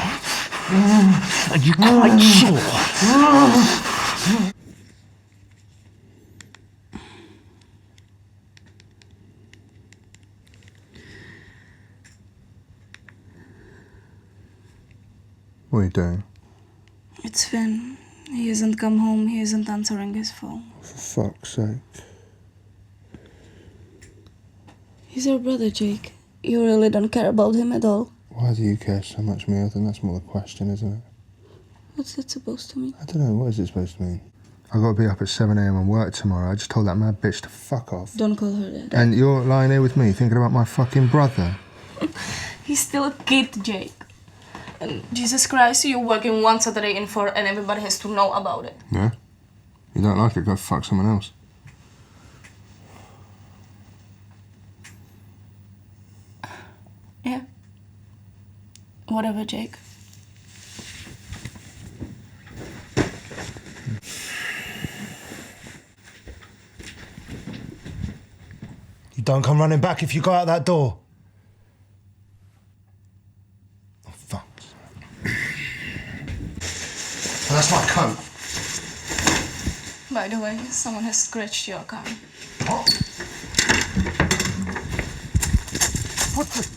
Are you quite sure? What are you doing? It's Finn. He hasn't come home. He isn't answering his phone. For fuck's sake. He's your brother, Jake. You really don't care about him at all. Why do you care so much, Mia? I think that's more the question, isn't it? What's that supposed to mean? I don't know. What is it supposed to mean? I got to be up at 7 a.m. and work tomorrow. I just told that mad bitch to fuck off. Don't call her that. And you're lying here with me thinking about my fucking brother. He's still a kid, Jake. And Jesus Christ, you're working 1 Saturday in 4 and everybody has to know about it. Yeah? You don't like it, go fuck someone else. Yeah. Whatever, Jake. You don't come running back if you go out that door. Oh, fuck. Well, that's my coat. By the way, someone has scratched your car. What? What the?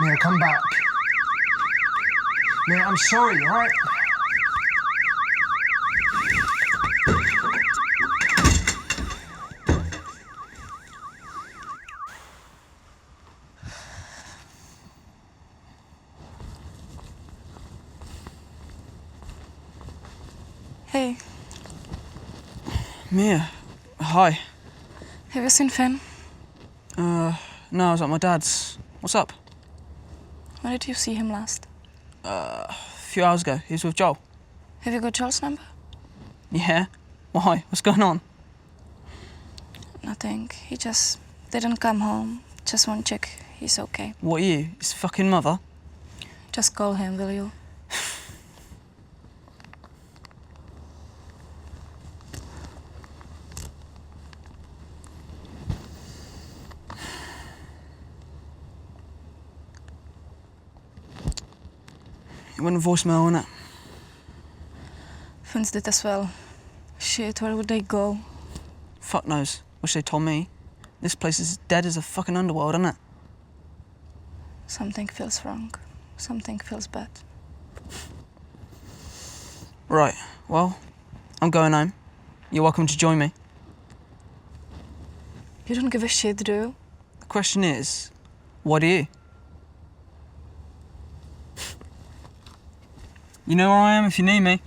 Mia, come back. Mia, I'm sorry, all right? Mia, hi. Have you seen Finn? No, I was at my dad's. What's up? When did you see him last? A few hours ago. He was with Joel. Have you got Joel's number? Yeah? Why? What's going on? Nothing. He just didn't come home. Just want to check he's okay. What are you? His fucking mother? Just call him, will you? It went to voicemail, innit? Vince did as well. Shit, where would they go? Fuck knows. Wish they told me. This place is dead as a fucking underworld, isn't it? Something feels wrong. Something feels bad. Right, well, I'm going home. You're welcome to join me. You don't give a shit, do you? The question is, why do you? You know where I am if you need me.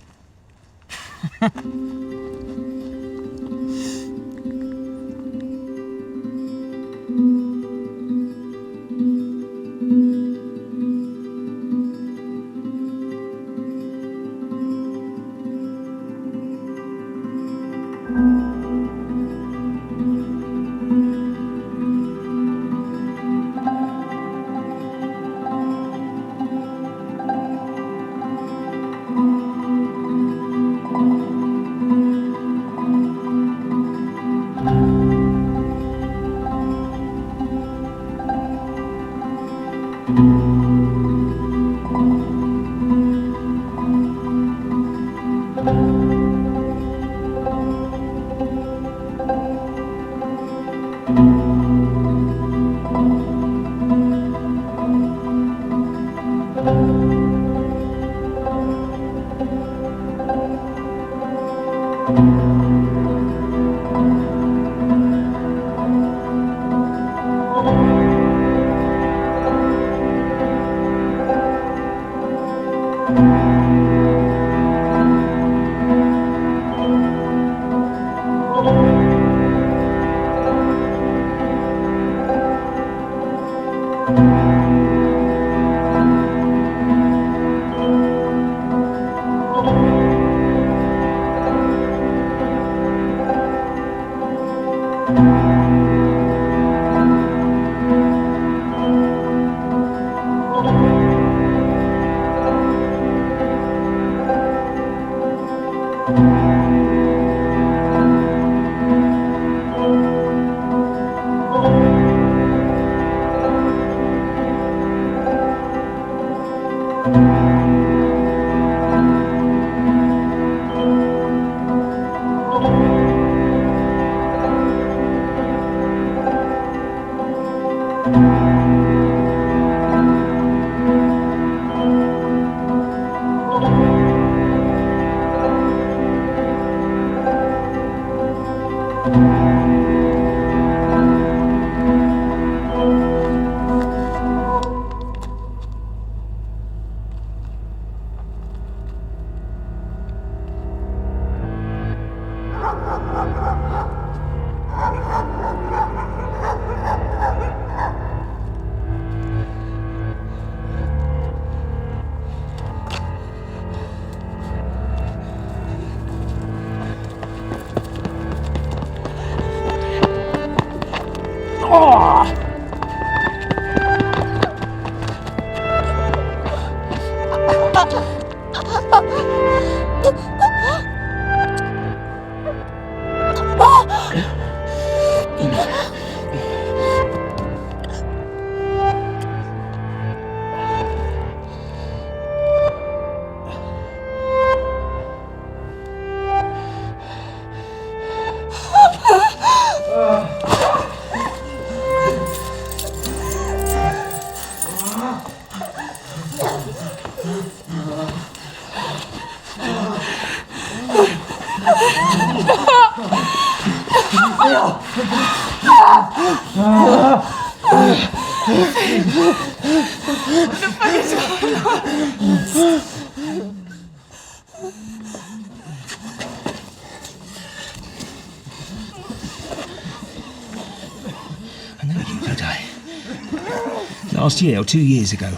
Last year or 2 years ago.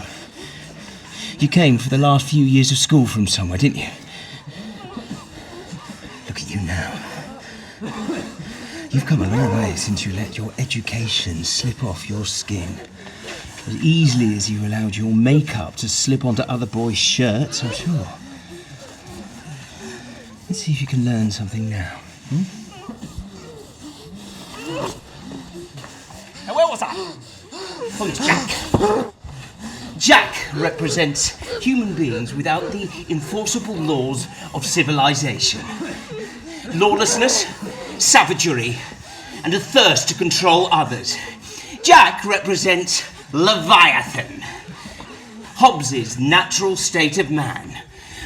You came for the last few years of school from somewhere, didn't you? Look at you now. You've come a long way since you let your education slip off your skin. As easily as you allowed your makeup to slip onto other boys' shirts, I'm sure. Let's see if you can learn something now. Now, where was I? Oh, it's Jack. Jack represents human beings without the enforceable laws of civilization. Lawlessness, savagery, and a thirst to control others. Jack represents Leviathan, Hobbes's natural state of man.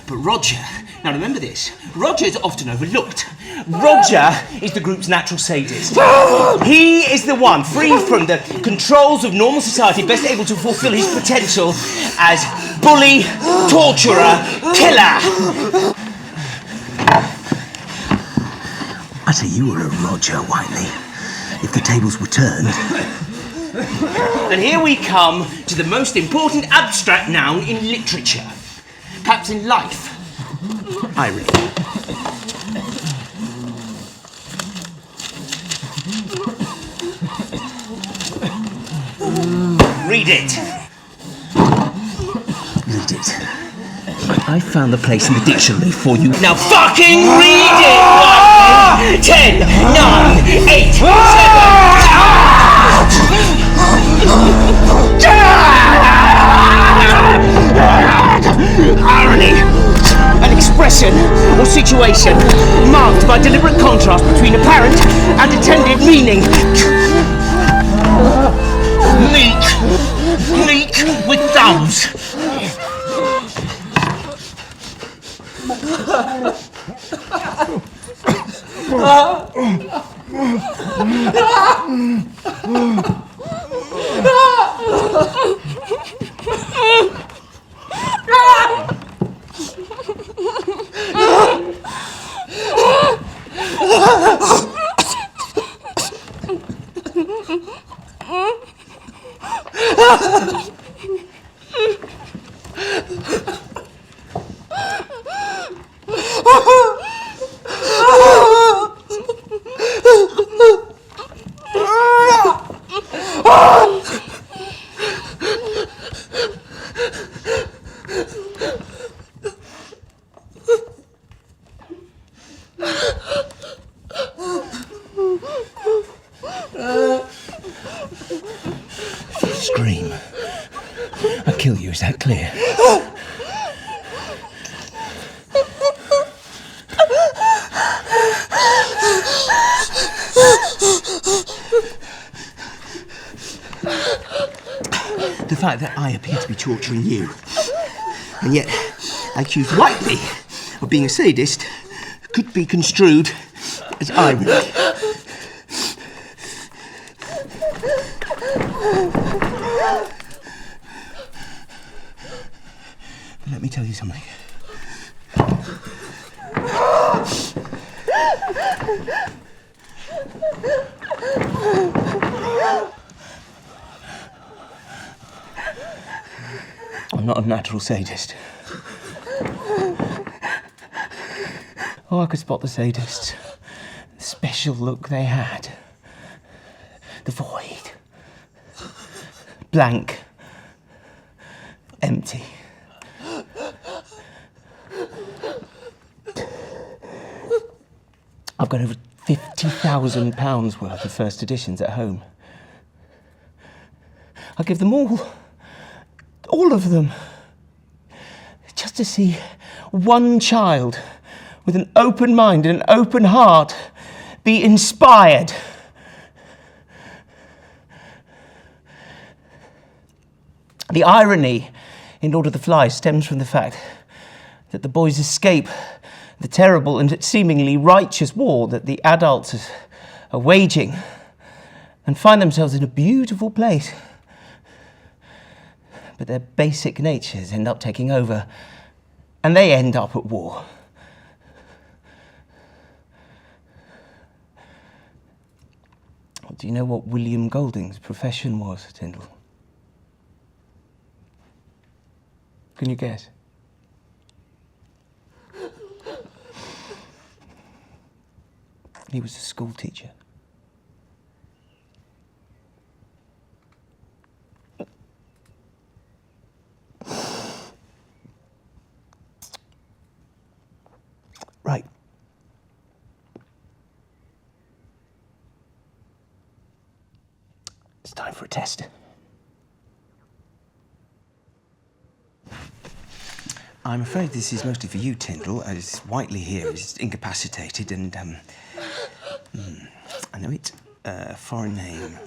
But Roger, now remember this, Roger is often overlooked. Roger is the group's natural sadist. He is the one, free from the controls of normal society, best able to fulfill his potential as bully, torturer, killer. I say you were a Roger, Whiteley, if the tables were turned. And here we come to the most important abstract noun in literature. Perhaps in life. Irony. Read it. Read it. I found the place in the dictionary for you. Now fucking read it! 10, 9, 8, 7... Irony! An expression or situation marked by deliberate contrast between apparent and intended meaning. Meek with thumbs. Scream. I'll kill you, is that clear? The fact that I appear to be torturing you, and yet I accuse Whiteley of being a sadist, could be construed as irony. Let me tell you something. I'm not a natural sadist. Oh, I could spot the sadists. The special look they had. The void. Blank. Empty. I've got over £50,000 worth of first editions at home. I'll give them all of them, just to see one child with an open mind and an open heart be inspired. The irony in Lord of the Flies stems from the fact that the boys escape the terrible and seemingly righteous war that the adults are waging and find themselves in a beautiful place. But their basic natures end up taking over and they end up at war. Do you know what William Golding's profession was, Tyndall? Can you guess? He was a school teacher. Right. It's time for a test. I'm afraid this is mostly for you, Tyndall, as Whiteley here is incapacitated and, I know it. Foreign name.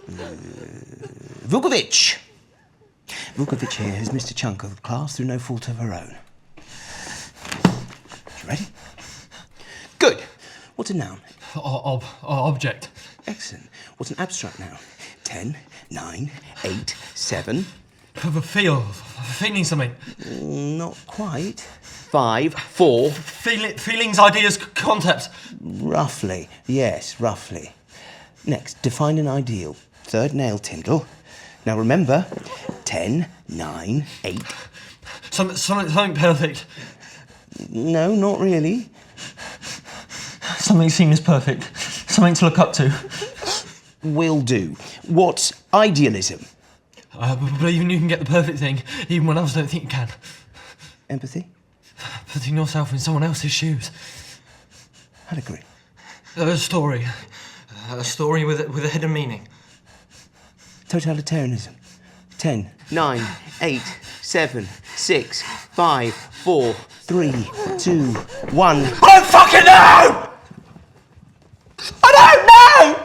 Vukovic! Vukovic here has missed a chunk of the class through no fault of her own. You ready? Good. What's a noun? Object. Excellent. What's an abstract noun? 10, 9, 8, 7. Feeling something. Not quite. 5, 4. Feelings, ideas, concepts. Roughly. Yes, roughly. Next, define an ideal. Third nail, Tyndall. Now remember, 10, 9, 8. Something perfect. No, not really. Something seen as perfect. Something to look up to. Will do. What's idealism? Believing you can get the perfect thing, even when others don't think you can. Empathy? Putting yourself in someone else's shoes. I'd agree. A story. A story with a hidden meaning. Totalitarianism. 10, 9, 8, 7, 6, 5, 4, 3, 2, 1. I don't fucking know! I don't know!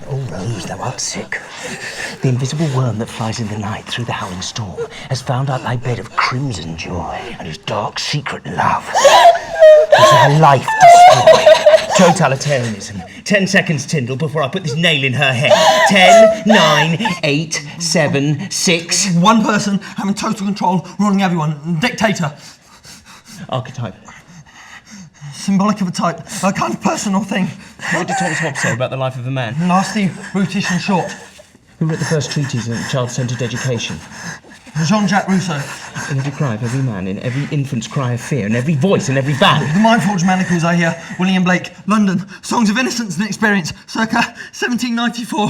Oh, Rose, thou art sick. The invisible worm that flies in the night through the howling storm has found out thy bed of crimson joy and his dark secret love. Is thy life destroyed? Totalitarianism. 10 seconds, Tyndall, before I put this nail in her head. 10, 9, 8, 7, 6. One person having total control, ruling everyone. Dictator. Archetype. Symbolic of a type. A kind of person or thing. What did Thomas Hobbes say about the life of a man? Nasty, brutish and short. Who wrote the first treatise on child-centred education? Jean-Jacques Rousseau. In every cry of every man, in every infant's cry of fear, in every voice, in every band. The mind-forged manacles I hear. William Blake, London. Songs of innocence and experience. Circa 1794.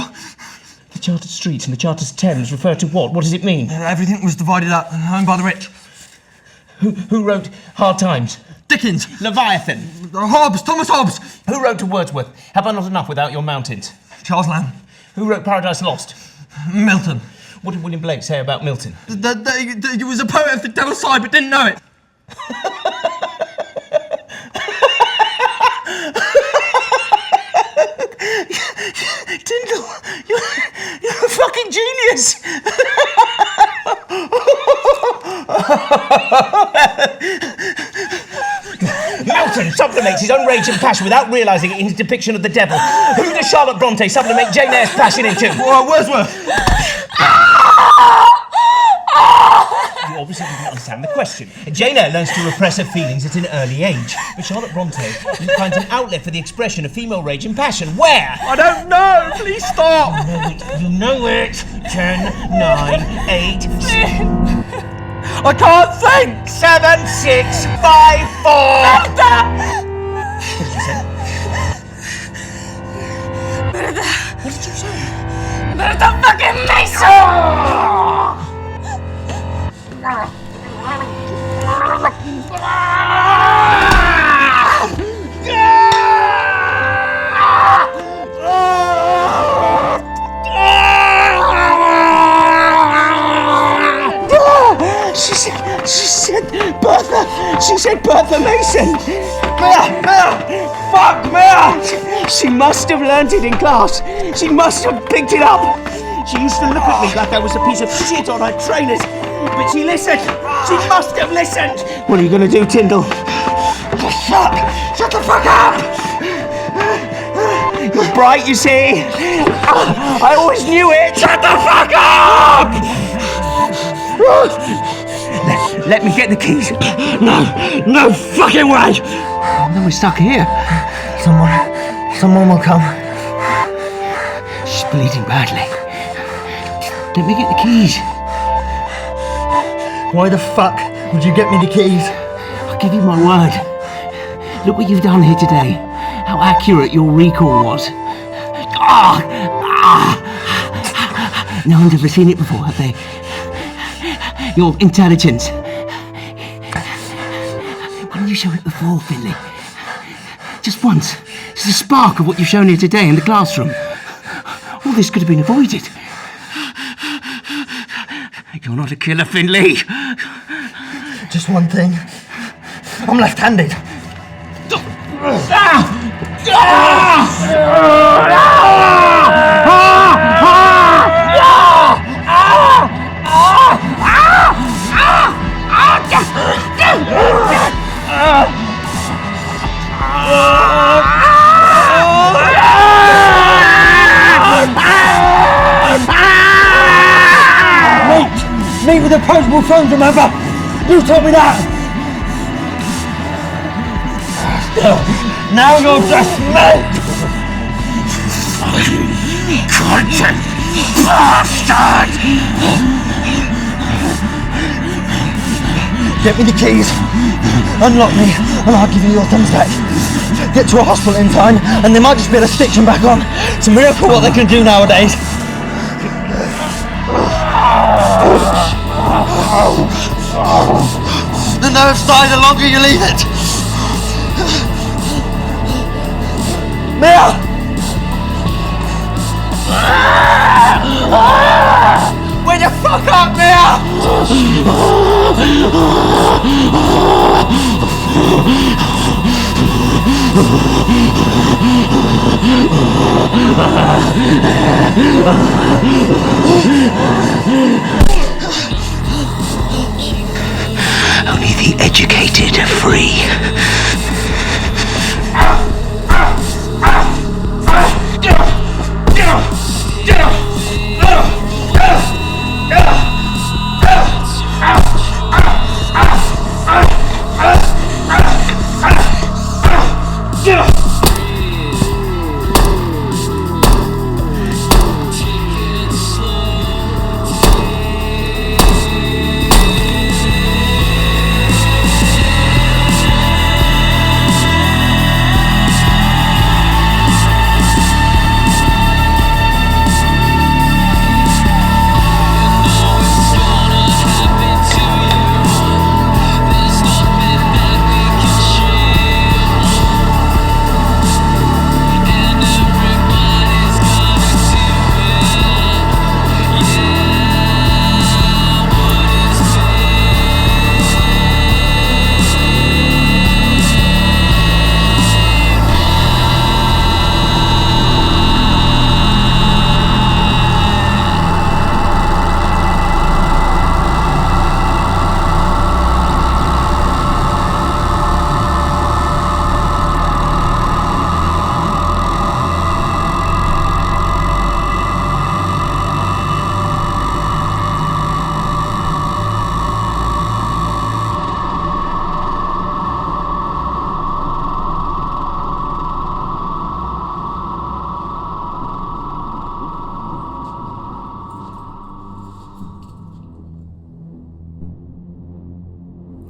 The chartered streets and the chartered Thames refer to what? What does it mean? Everything was divided up and owned by the rich. Who wrote Hard Times? Dickens. Leviathan. Hobbes. Thomas Hobbes. Who wrote to Wordsworth? Have I not enough without your mountains? Charles Lamb. Who wrote Paradise Lost? Milton. What did William Blake say about Milton? He was a poet of the devil's side but didn't know it. Tyndall, you're a fucking genius! Milton sublimates his own rage and passion without realising it in his depiction of the devil. Who does Charlotte Bronte sublimate Jane Eyre's passion into? Wordsworth! You obviously didn't understand the question. Jane Eyre learns to repress her feelings at an early age, but Charlotte Bronte finds an outlet for the expression of female rage and passion. Where? I don't know! Please stop! You know it! 10, 9, 8, 7. I can't think! 7, 6, 5, 4. What did you say? Berta. What did you say? Berta fucking Mason! She said Bertha Mason! Fuck, Mia! She must have learnt it in class. She must have picked it up. She used to look at me like I was a piece of shit on her trainers. But she listened. She must have listened. What are you going to do, Tyndall? Shut the fuck up! You're bright, you see. I always knew it. Shut the fuck up! Let me get the keys. No fucking way! Then we're stuck here. Someone will come. She's bleeding badly. Let me get the keys. Why the fuck would you get me the keys? I'll give you my word. Look what you've done here today. How accurate your recall was. No one's ever seen it before, have they? Your intelligence. Why didn't you show it before, Finley? Just once. Just a spark of what you've shown here today in the classroom. All this could have been avoided. You're not a killer, Finley. Just one thing. I'm left-handed. Meet with approachable phones, remember? You told me that! Now you're just mad! Content bastard! Get me the keys, unlock me, and I'll give you your thumbs back. Get to a hospital in time, and they might just be able to stitch them back on. It's a miracle what they can do nowadays. The nerves die the longer you leave it. Mia! Wake the fuck up, Mia! Only the educated are free.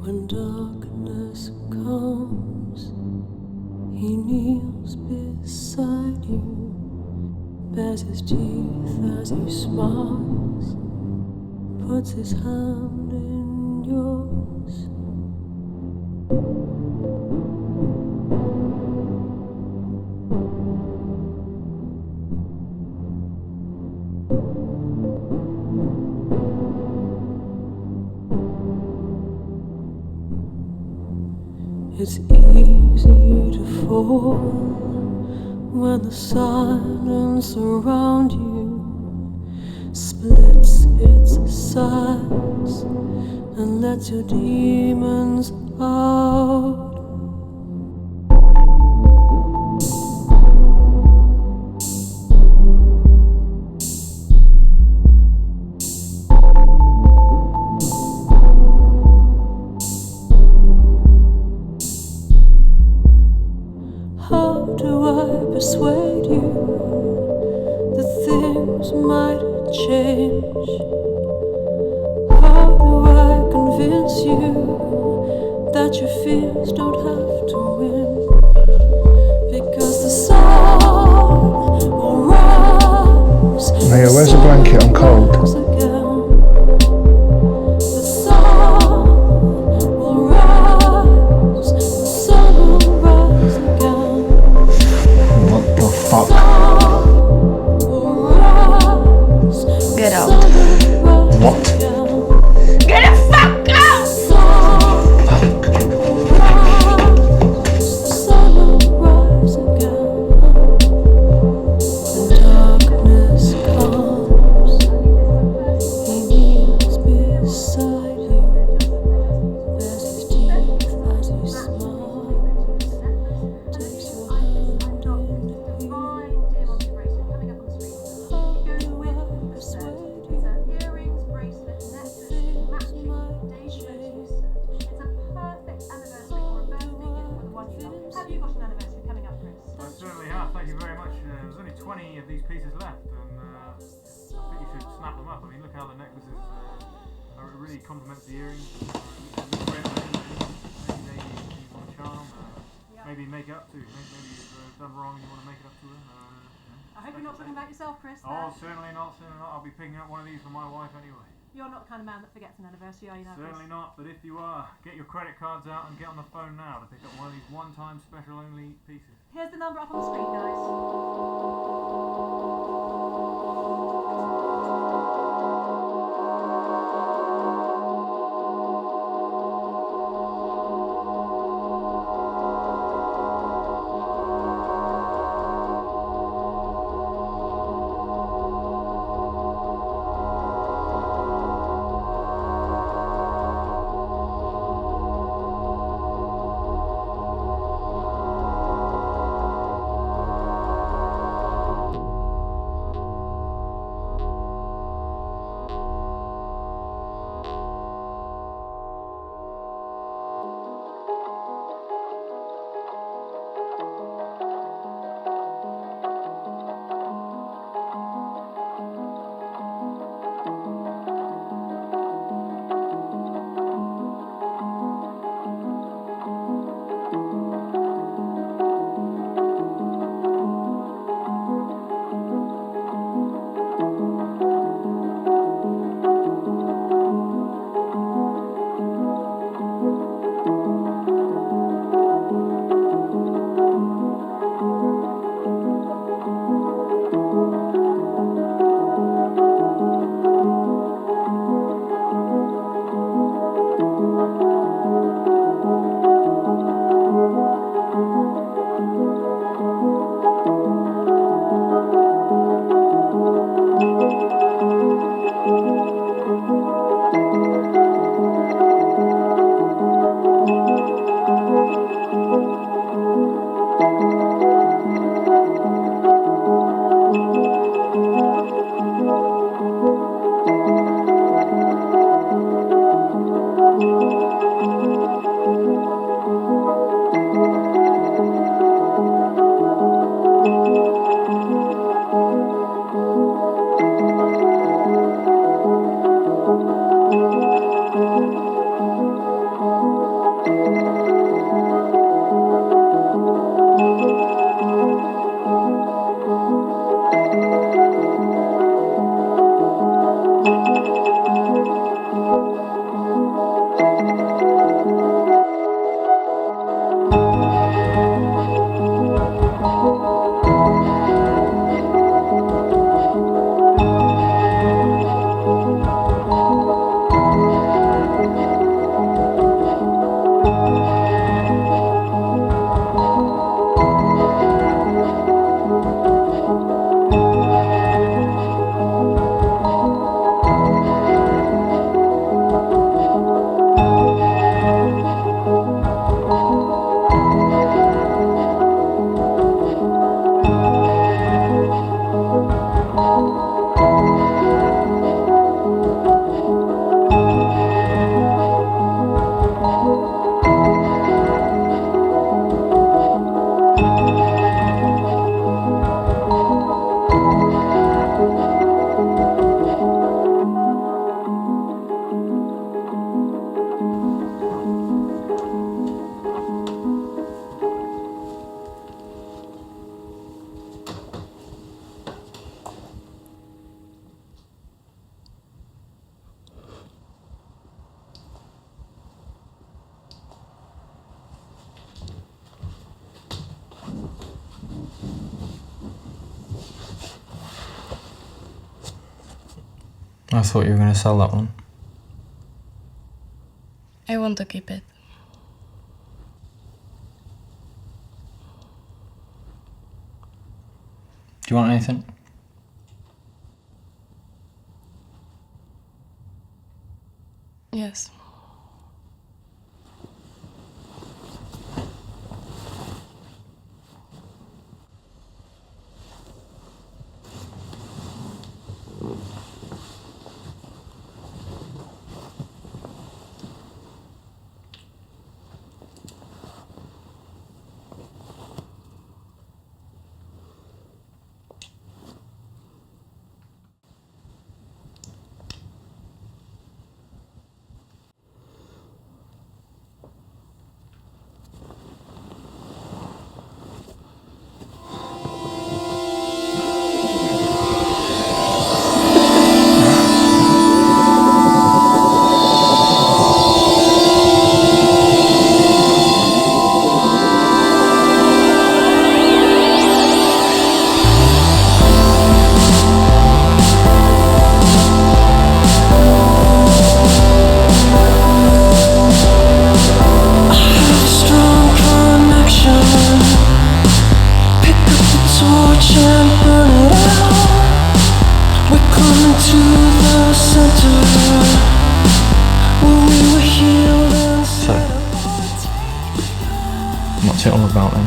When darkness comes, he kneels beside you, bares his teeth as he smiles, puts his hand in yours. It's easy to fall when the silence around you splits its sides and lets your demons out. How do I persuade you that things might change? How do I convince you that your fears don't have to win? Because the sun will rise. Maya, where's the blanket? I'm cold. The sun will rise. The sun will rise again. What the fuck? Get out. What? Get the fuck out! The sun will rise again. And darkness comes. He kneels beside you. There's his teeth as he smiles. Takes your hand in his. Earrings, bracelet, necklace, matching dating motifs. It's a perfect anniversary or a birthday gift for the one you love. Have you got an anniversary coming up, Chris? I certainly have, thank you very much. There's only 20 of these pieces left, and I think you should snap them up. I mean, look how the necklaces really complement the earrings. Maybe you want to charm, maybe make it up to. Maybe you've done wrong and you want to make it up to her. I hope you're not talking about yourself, Chris. Oh, certainly not, certainly not. I'll be picking up one of these for my wife anyway. You're not the kind of man that forgets an anniversary, are you now, Chris? Certainly not, but if you are, get your credit cards out and get on the phone now to pick up one of these one-time special only pieces. Here's the number up on the screen, guys. I thought you were going to sell that one. I want to keep it. Do you want anything? Yes. What's it all about then?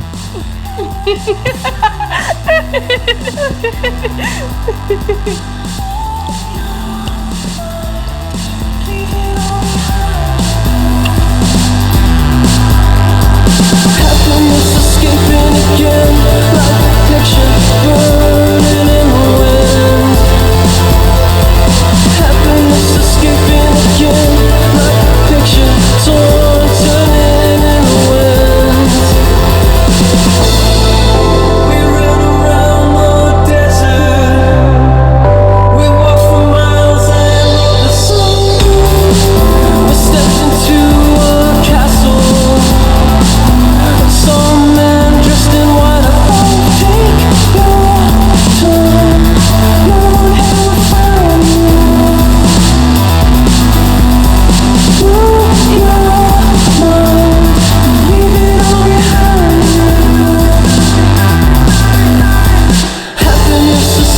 Happiness escaping again, like a picture burning in the wind. Happiness escaping again, like a picture torn, turning in the wind. We ran around the desert. We walked for miles and wrote the song. We stepped into a castle. Some man dressed in white, I won't take your time. No one will find you. You're mine. Leave it all behind you. Happiness is